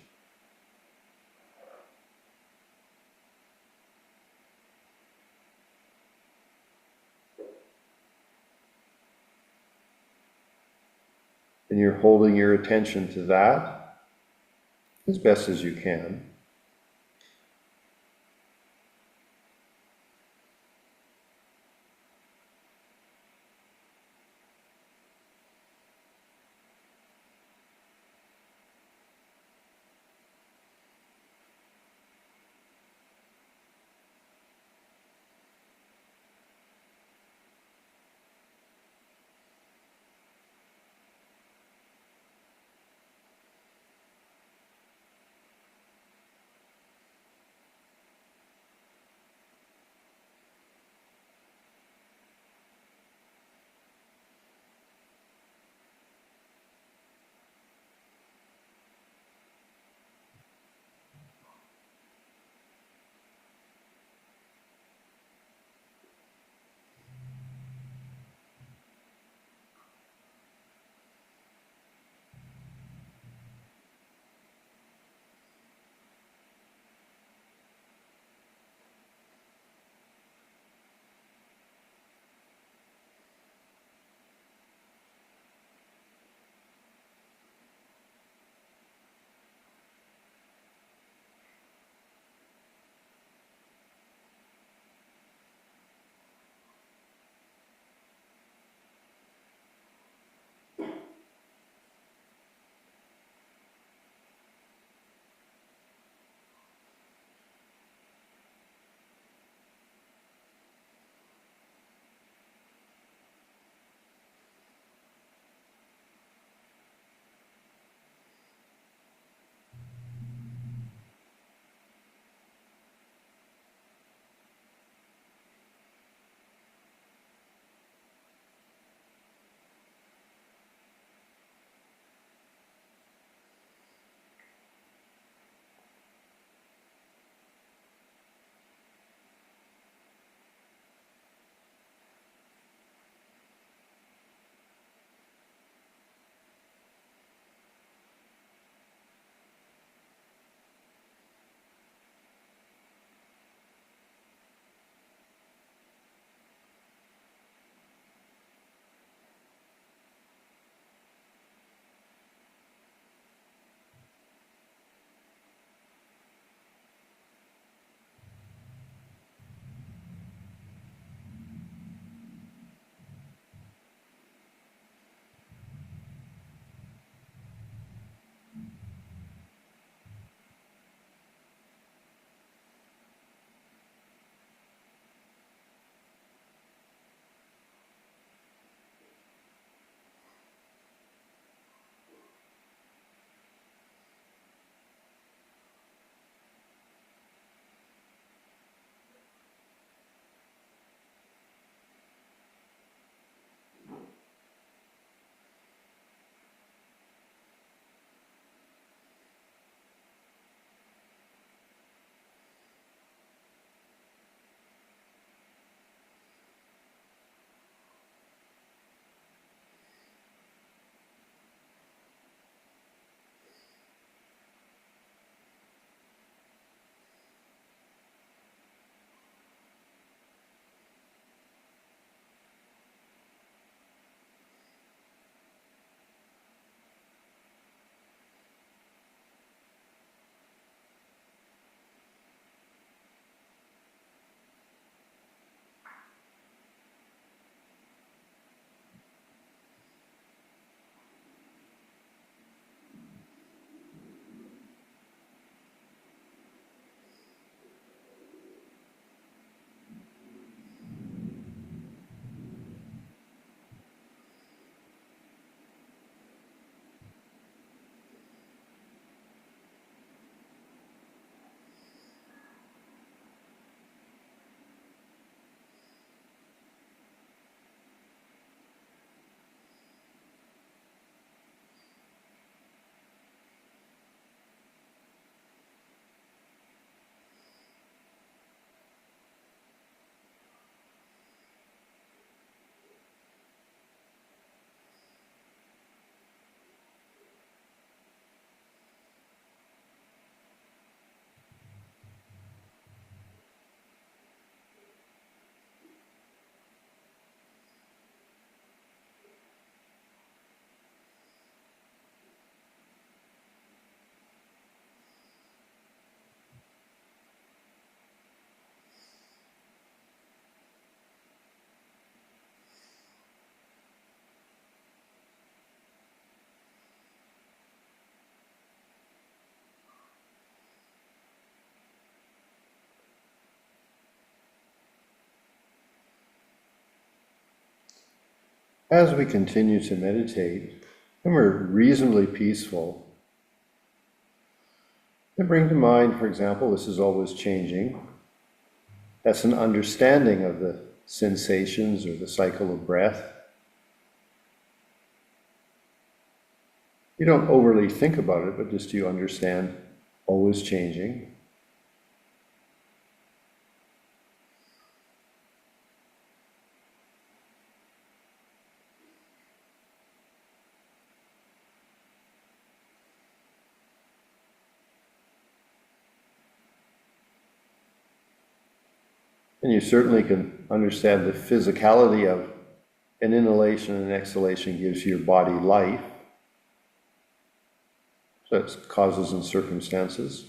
And you're holding your attention to that. as best as you can. As we continue to meditate, and we're reasonably peaceful, then bring to mind, for example, this is always changing. That's an understanding of the sensations or the cycle of breath. You don't overly think about it, but just you understand always changing. And you certainly can understand the physicality of an inhalation and an exhalation gives your body life. So it's causes and circumstances.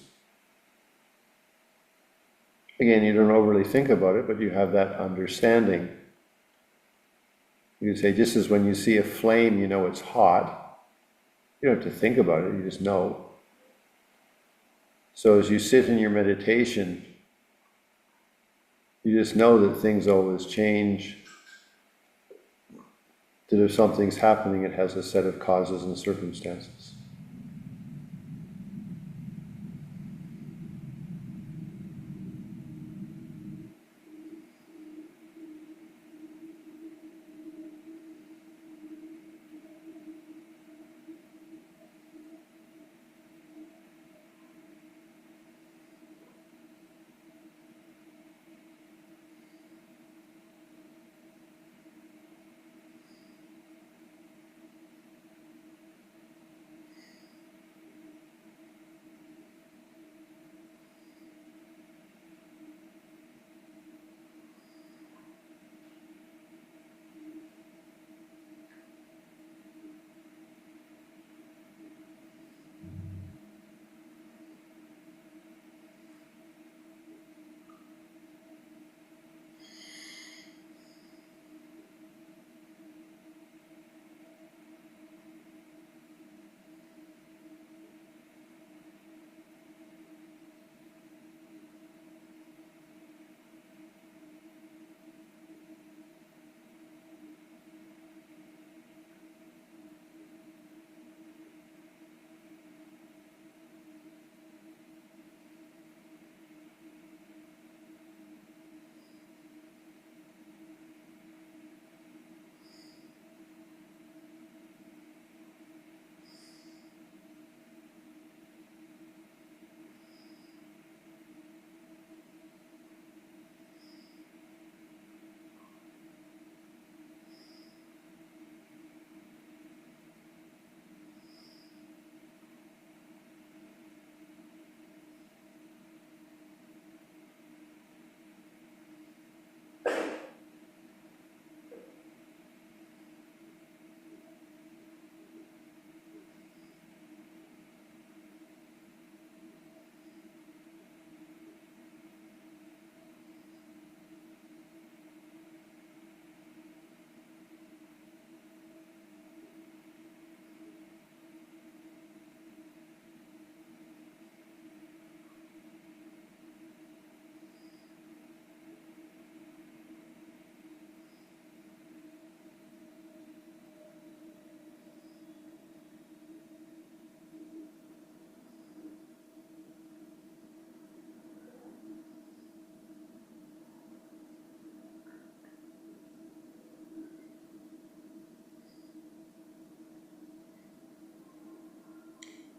Again, you don't overly think about it, but you have that understanding. You can say, just as when you see a flame, you know it's hot. You don't have to think about it, you just know. So as you sit in your meditation, you just know that things always change, that if something's happening, it has a set of causes and circumstances.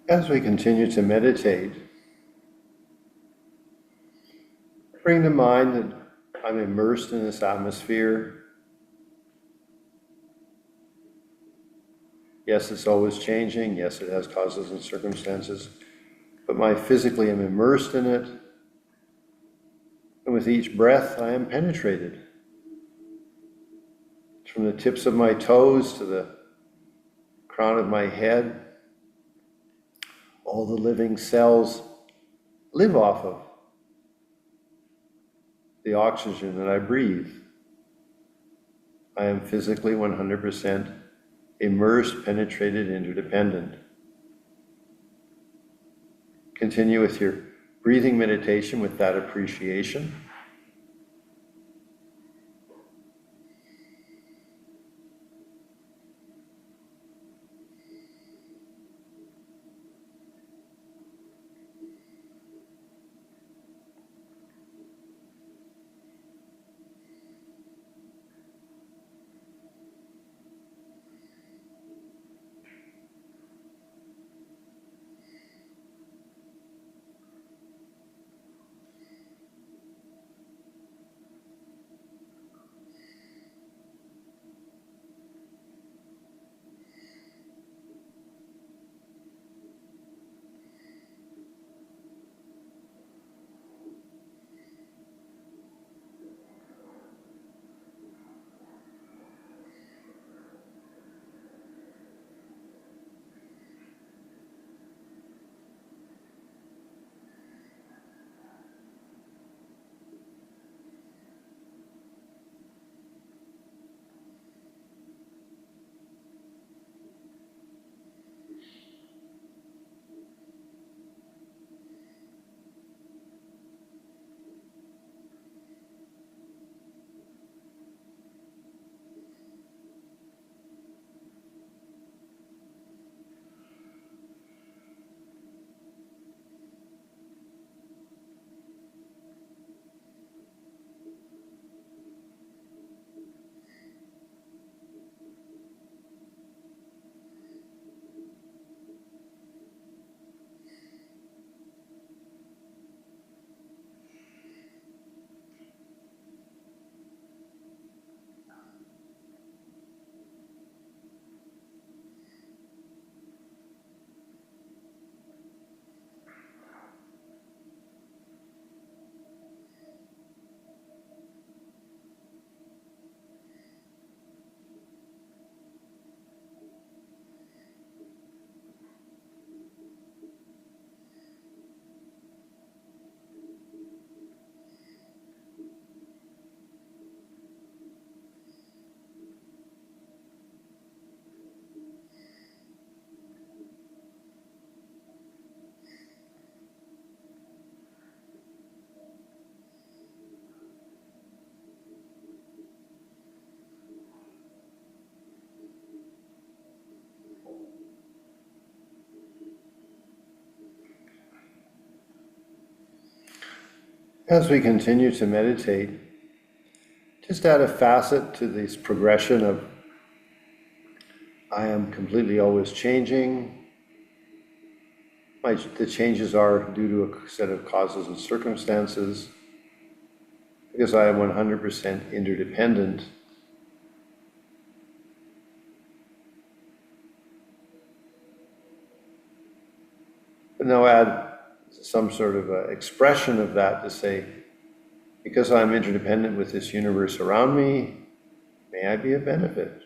As we continue to meditate, bring to mind that I'm immersed in this atmosphere. Yes, it's always changing. Yes, it has causes and circumstances. But I physically am immersed in it. And with each breath, I am penetrated. From the tips of my toes to the crown of my head, all the living cells live off of the oxygen that I breathe. I am physically 100% immersed, penetrated, interdependent. Continue with your breathing meditation with that appreciation. as we continue to meditate, just add a facet to this progression of I am completely always changing. The changes are due to a set of causes and circumstances. Because I am 100% interdependent. And now add some sort of expression of that to say, because I'm interdependent with this universe around me, may I be of benefit.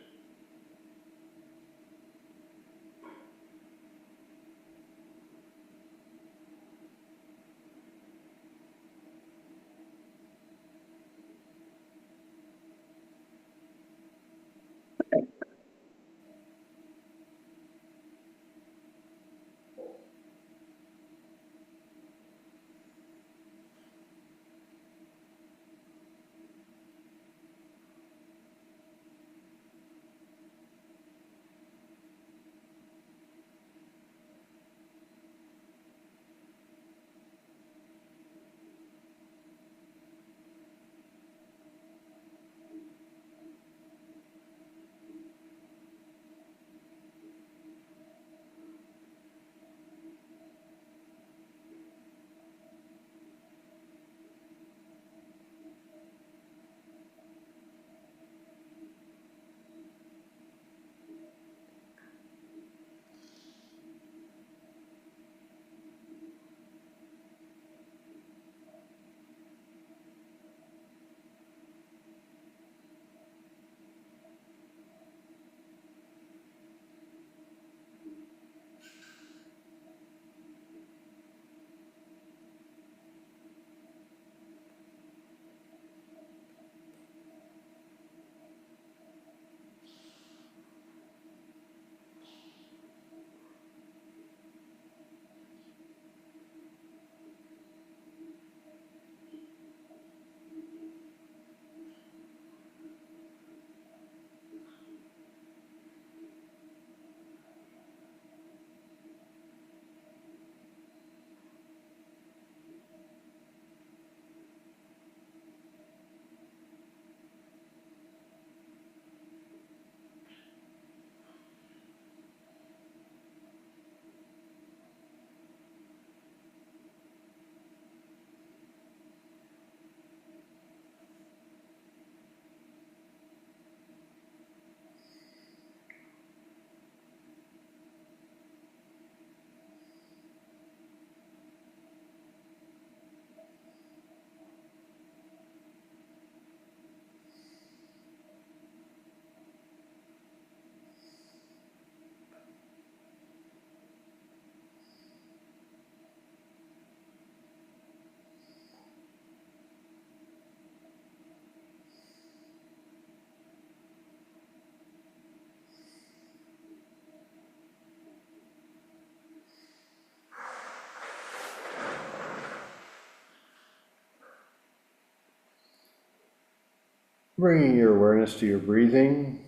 Bringing your awareness to your breathing,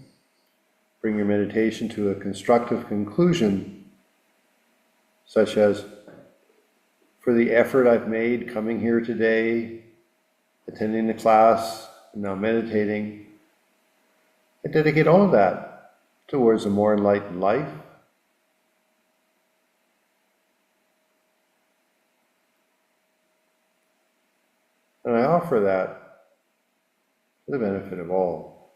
bring your meditation to a constructive conclusion, such as, for the effort I've made coming here today, attending the class, and now meditating, I dedicate all of that towards a more enlightened life. And I offer that for the benefit of all.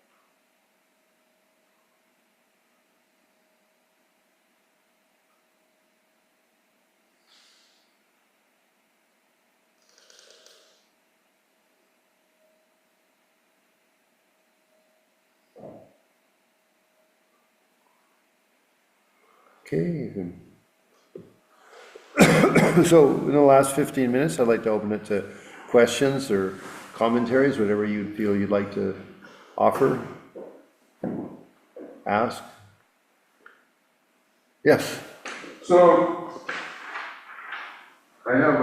Okay. So in the last 15 minutes, I'd like to open it to questions or commentaries, whatever you feel you'd like to offer, ask. Yes. So, I have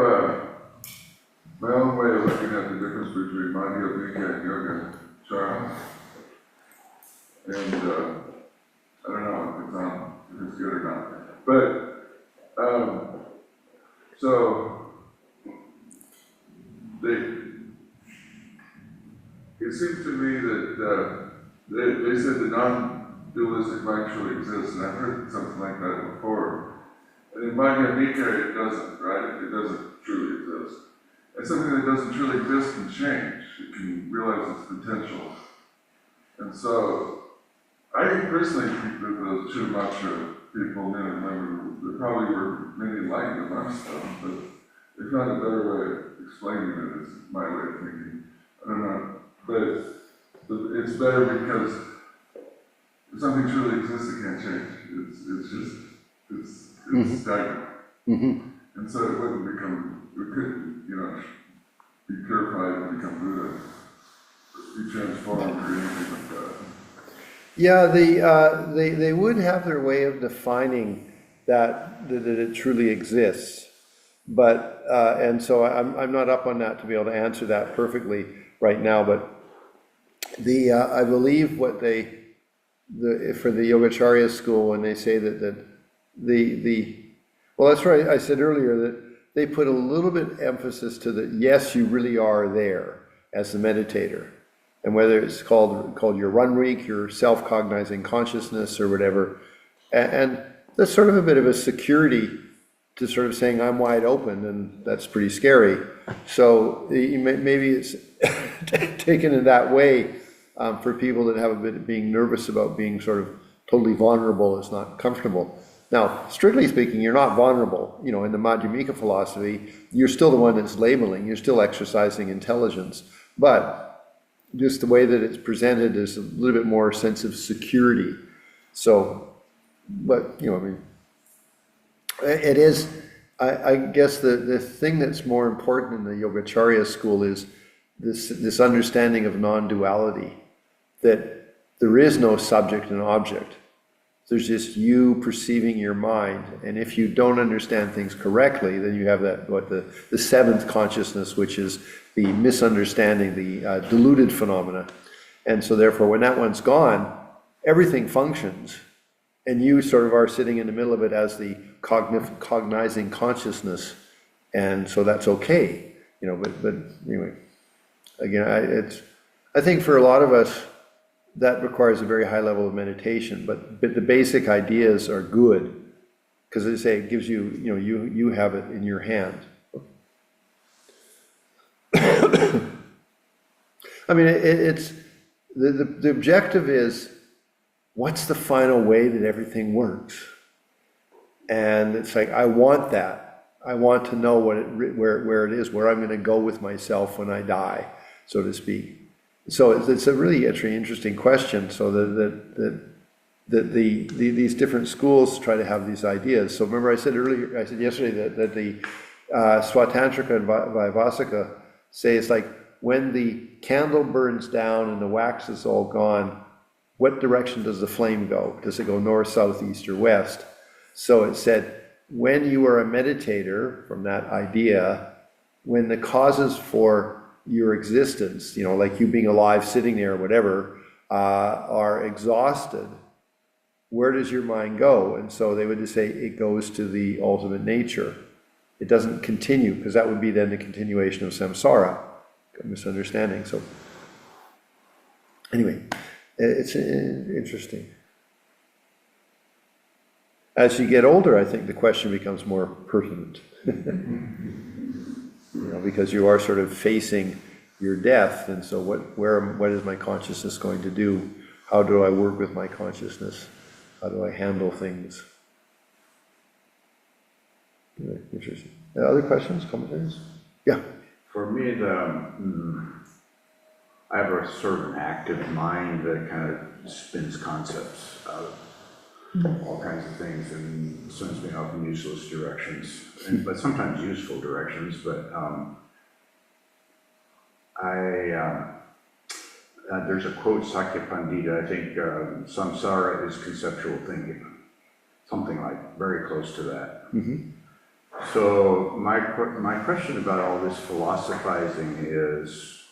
my own way of looking at the difference between Mani Yoga and Yoga Charm. And I don't know if it's good or not. But, so, it seems to me that, they said the non-dualistic mind truly exists, and I've heard something like that before. And in Madhyamika, it doesn't, right? It doesn't truly exist. And something that doesn't truly exist can change. It can realize its potential. And so, I personally think that those two mantra people, men and women, there probably were many enlightened amongst them, but they found a better way of explaining it, is my way of thinking. I don't know, but it's better because if something truly exists, it can't change. It's stagnant. Mm-hmm. And so it couldn't, be purified and become Buddha, be transformed or anything like that. Yeah, they would have their way of defining that it truly exists. But, and so I'm not up on that to be able to answer that perfectly right now, but I believe what for the Yogacharya school, when they say that well, that's right, I said earlier that they put a little bit emphasis to that, yes, you really are there as the meditator. And whether it's called your Runrik, your self-cognizing consciousness or whatever, and that's sort of a bit of a security to sort of saying I'm wide open, and that's pretty scary. So maybe it's taken in that way for people that have a bit of being nervous about being sort of totally vulnerable is not comfortable. Now, strictly speaking, you're not vulnerable. In the Madhyamika philosophy, you're still the one that's labeling, you're still exercising intelligence, but just the way that it's presented is a little bit more sense of security. So, but, it is, I guess the thing that's more important in the Yogacharya school is this understanding of non-duality, that there is no subject and object. There's just you perceiving your mind, and if you don't understand things correctly, then you have the seventh consciousness, which is the misunderstanding, the deluded phenomena. And so therefore, when that one's gone, everything functions, and you sort of are sitting in the middle of it as the cognizing consciousness, and so that's okay, but anyway, again, I think for a lot of us, that requires a very high level of meditation, but the basic ideas are good, because as I say, it gives you, you have it in your hand. I mean, it's, the objective is, what's the final way that everything works? And it's like, I want that. I want to know where it is, where I'm going to go with myself when I die, so to speak. So it's a really actually interesting question. So that these different schools try to have these ideas. So remember I said yesterday that the Swatantrika and Vaivasika say it's like when the candle burns down and the wax is all gone, what direction does the flame go? Does it go north, south, east, or west? So it said, when you are a meditator, from that idea, when the causes for your existence, like you being alive, sitting there, or whatever, are exhausted, where does your mind go? And so they would just say it goes to the ultimate nature. It doesn't continue, because that would be then the continuation of samsara, misunderstanding. So anyway, it's interesting. As you get older, I think the question becomes more pertinent. Because you are sort of facing your death, and so what is my consciousness going to do? How do I work with my consciousness? How do I handle things? Interesting. Other questions, commentaries? Yeah. For me, I have a sort of an active mind that kind of spins concepts out of all kinds of things and sends me off in useless directions, but sometimes useful directions. But there's a quote, Sakya Pandita, I think, samsara is conceptual thinking, something like very close to that. Mm-hmm. So my question about all this philosophizing is,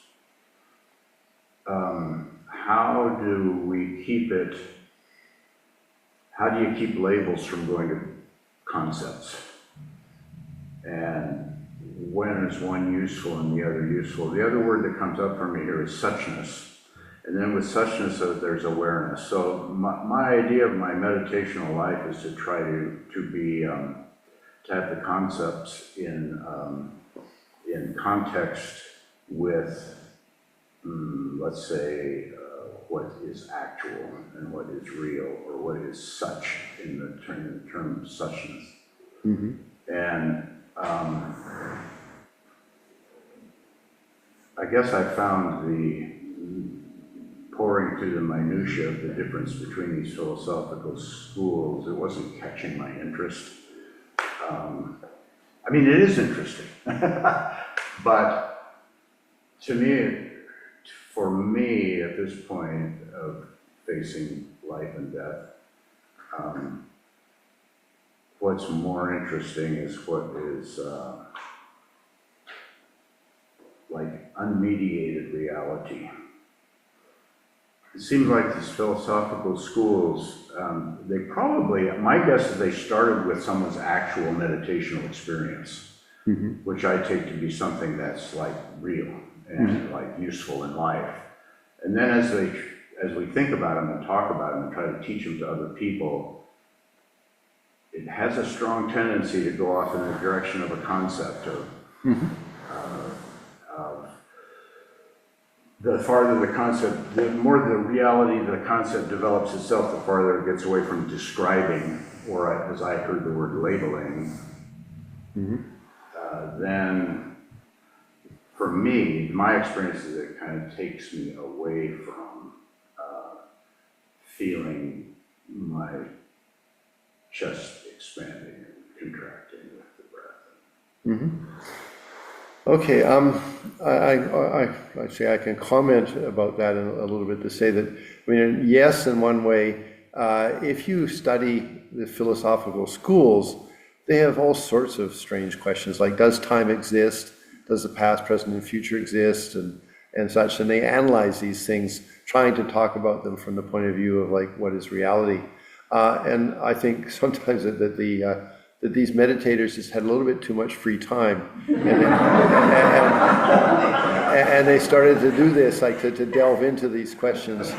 how do you keep labels from going to concepts? And when is one useful and the other useful? The other word that comes up for me here is suchness. And then with suchness, there's awareness. So my idea of my meditational life is to try to be, to have the concepts in context with, let's say, what is actual and what is real, or what is such in the term of suchness. Mm-hmm. And I guess I found the pouring through the minutiae of the difference between these philosophical schools, it wasn't catching my interest. I mean, it is interesting, but to me, for me, at this point of facing life and death, what's more interesting is what is like unmediated reality. It seems like these philosophical schools, they probably, my guess is they started with someone's actual meditational experience, which I take to be something that's like real and like useful in life. And then as we think about them and talk about them and try to teach them to other people, it has a strong tendency to go off in the direction of a concept of the farther the concept, the more the reality of the concept develops itself, the farther it gets away from describing, or as I heard the word labeling, then for me, my experience is it kind of takes me away from feeling my chest expanding and contracting with the breath. Okay, I'd say I can comment about that in a little bit to say that, I mean, yes, in one way, if you study the philosophical schools, they have all sorts of strange questions, like does time exist? Does the past, present, and future exist? And such, and they analyze these things, trying to talk about them from the point of view of like, what is reality? And I think sometimes that these meditators just had a little bit too much free time, and they started to do this, like to delve into these questions,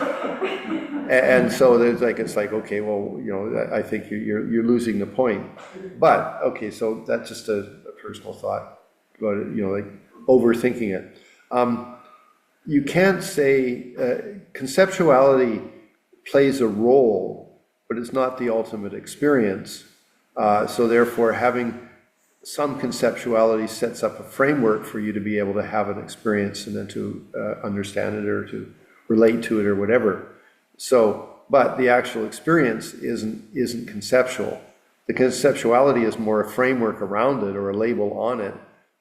and so there's like, it's like, okay, well, you know, I think you're losing the point. But okay, so that's just a personal thought about it, you know, like overthinking it. You can't say conceptuality plays a role, but it's not the ultimate experience. So therefore, having some conceptuality sets up a framework for you to be able to have an experience and then to understand it or to relate to it or whatever. So, but the actual experience isn't conceptual. The conceptuality is more a framework around it or a label on it,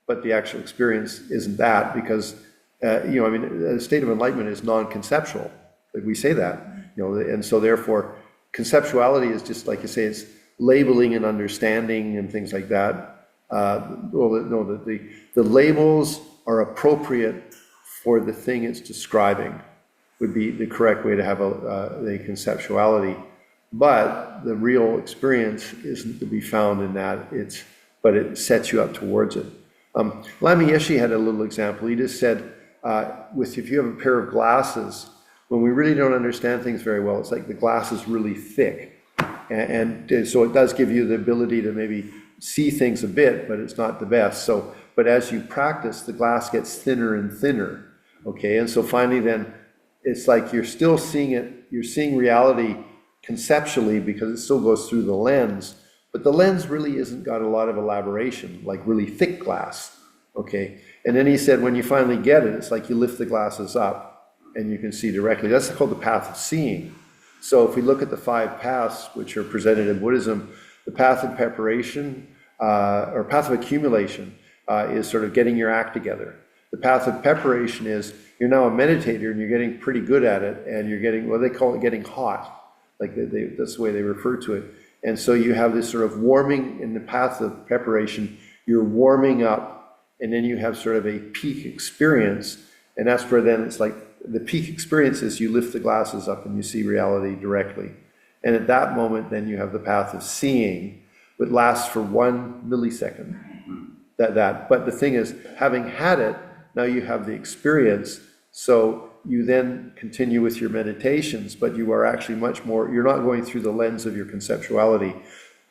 but the actual experience isn't that, because you know, I mean, a state of enlightenment is non-conceptual. Like we say that, you know, and so therefore, conceptuality is just like you say, it's labeling and understanding and things like that. Well, no, the labels are appropriate for the thing it's describing, would be the correct way to have the conceptuality. But the real experience isn't to be found in that, but it sets you up towards it. Lama Yeshe had a little example. He just said, if you have a pair of glasses, when we really don't understand things very well, it's like the glass is really thick. And so it does give you the ability to maybe see things a bit, but it's not the best. So, but as you practice, the glass gets thinner and thinner. Okay, and so finally then, it's like you're still seeing it, you're seeing reality conceptually because it still goes through the lens, but the lens really isn't got a lot of elaboration, like really thick glass. Okay, and then he said when you finally get it, it's like you lift the glasses up and you can see directly. That's called the path of seeing. So if we look at the 5 paths which are presented in Buddhism, the path of preparation or path of accumulation is sort of getting your act together. The path of preparation is you're now a meditator and you're getting pretty good at it, and you're getting, well, they call it getting hot, like that's the way they refer to it. And so you have this sort of warming in the path of preparation, you're warming up, and then you have sort of a peak experience, and that's where then it's like the peak experience is you lift the glasses up and you see reality directly. And at that moment, then you have the path of seeing, which lasts for 1 millisecond. But the thing is, having had it, now you have the experience. So you then continue with your meditations, but you are actually much more, you're not going through the lens of your conceptuality.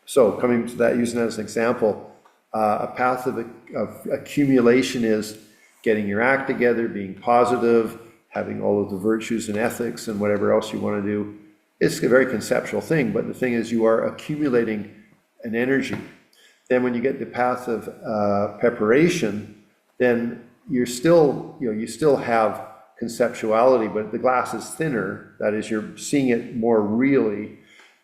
So coming to that, using that as an example, a path of accumulation is getting your act together, being positive, having all of the virtues and ethics and whatever else you want to do. It's a very conceptual thing, but the thing is you are accumulating an energy. Then when you get the path of preparation, then you're still, you still have conceptuality, but the glass is thinner. That is, you're seeing it more really.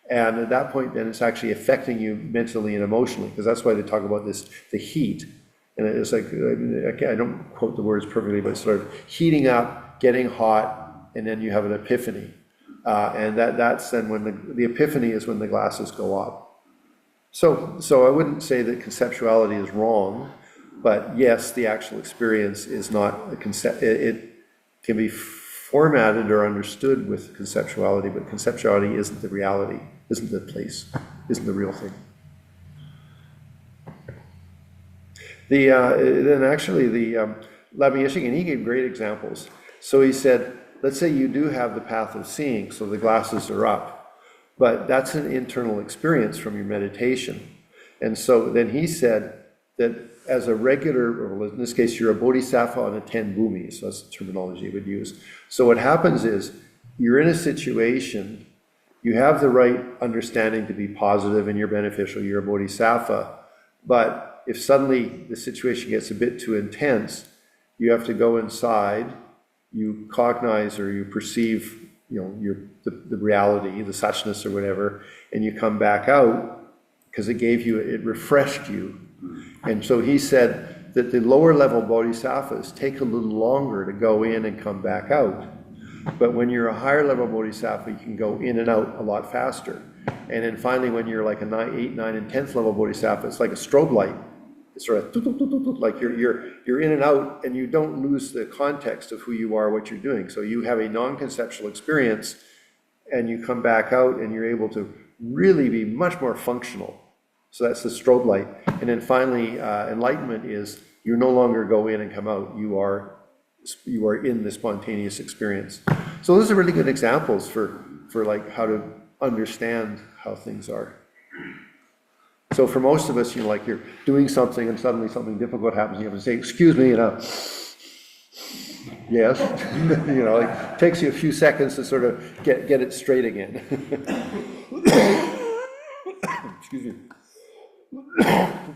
And at that point, then it's actually affecting you mentally and emotionally, because that's why they talk about this, the heat. And it's like, I don't quote the words perfectly, but sort of heating up, getting hot, and then you have an epiphany. And that's then when the epiphany is when the glasses go up. So I wouldn't say that conceptuality is wrong, but yes, the actual experience is not a concept. It can be formatted or understood with conceptuality, but conceptuality isn't the reality, isn't the place, isn't the real thing. Then actually Lama Yeshe, he gave great examples. So he said, let's say you do have the path of seeing, so the glasses are up, but that's an internal experience from your meditation. And so then he said that as a regular, or in this case, you're a bodhisattva on a 10 bhumi, so that's the terminology he would use. So what happens is, you're in a situation, you have the right understanding to be positive and you're beneficial, you're a bodhisattva, but if suddenly the situation gets a bit too intense, you have to go inside, you cognize or you perceive, the reality, the suchness or whatever, and you come back out because it refreshed you. And so he said that the lower level bodhisattvas take a little longer to go in and come back out. But when you're a higher level bodhisattva, you can go in and out a lot faster. And then finally, when you're like a 9, 8, 9, and 10th level bodhisattva, it's like a strobe light. It's sort of like you're in and out, and you don't lose the context of who you are, what you're doing. So you have a non-conceptual experience, and you come back out, and you're able to really be much more functional. So that's the strobe light. And then finally, enlightenment is you no longer go in and come out. You are in the spontaneous experience. So those are really good examples for like how to understand how things are. So for most of us, like you're doing something and suddenly something difficult happens, you have to say, excuse me, yes, like it takes you a few seconds to sort of get it straight again. Excuse me.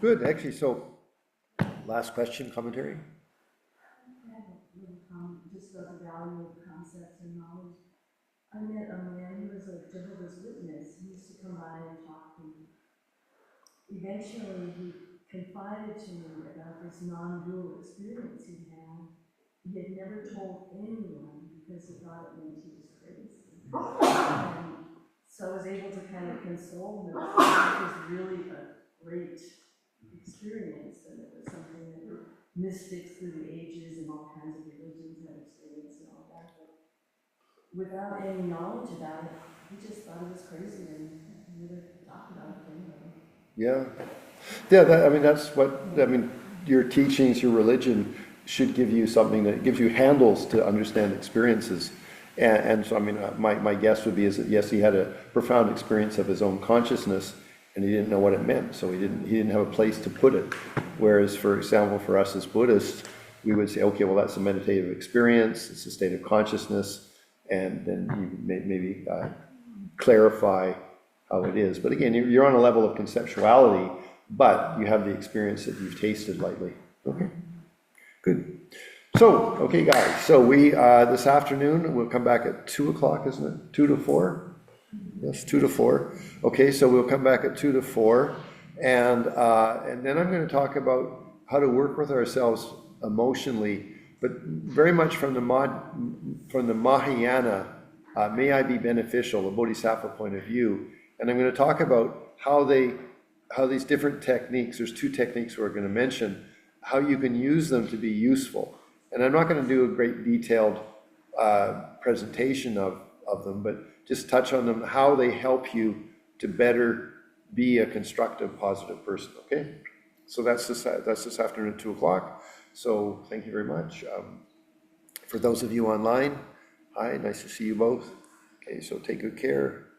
Good, actually, so last question, commentary? I have a little comment just about the value of concepts and knowledge. I met a man who was a Jehovah's Witness. He used to come by and talk to me. Eventually, he confided to me about this non-dual experience he had. He had never told anyone because he thought it meant he was crazy. And so I was able to kind of console him. It was really a great experience, and it was something that mystics through the ages and all kinds of religions have experienced and all that. But without any knowledge about it, he just thought it was crazy and never talked about it anyway. Yeah, your teachings, your religion should give you something that gives you handles to understand experiences. And so, my guess would be is that yes, he had a profound experience of his own consciousness, and he didn't know what it meant, so he didn't have a place to put it. Whereas, for example, for us as Buddhists, we would say, okay, well, that's a meditative experience, it's a state of consciousness, and then you maybe clarify how it is. But again, you're on a level of conceptuality, but you have the experience that you've tasted lightly. Okay, good. So, okay, guys, so we, this afternoon, we'll come back at 2 o'clock, isn't it? 2 to 4? Yes, 2 to 4. Okay, so we'll come back at 2 to 4, and then I'm going to talk about how to work with ourselves emotionally, but very much from the Mahayana, may I be beneficial, the Bodhisattva point of view. And I'm going to talk about how these different techniques, there's 2 techniques we're going to mention, how you can use them to be useful. And I'm not going to do a great detailed presentation of them, but just touch on them, how they help you to better be a constructive, positive person, okay? So that's this afternoon at 2 o'clock. So thank you very much. For those of you online, Hi, nice to see you both. Okay, so take good care.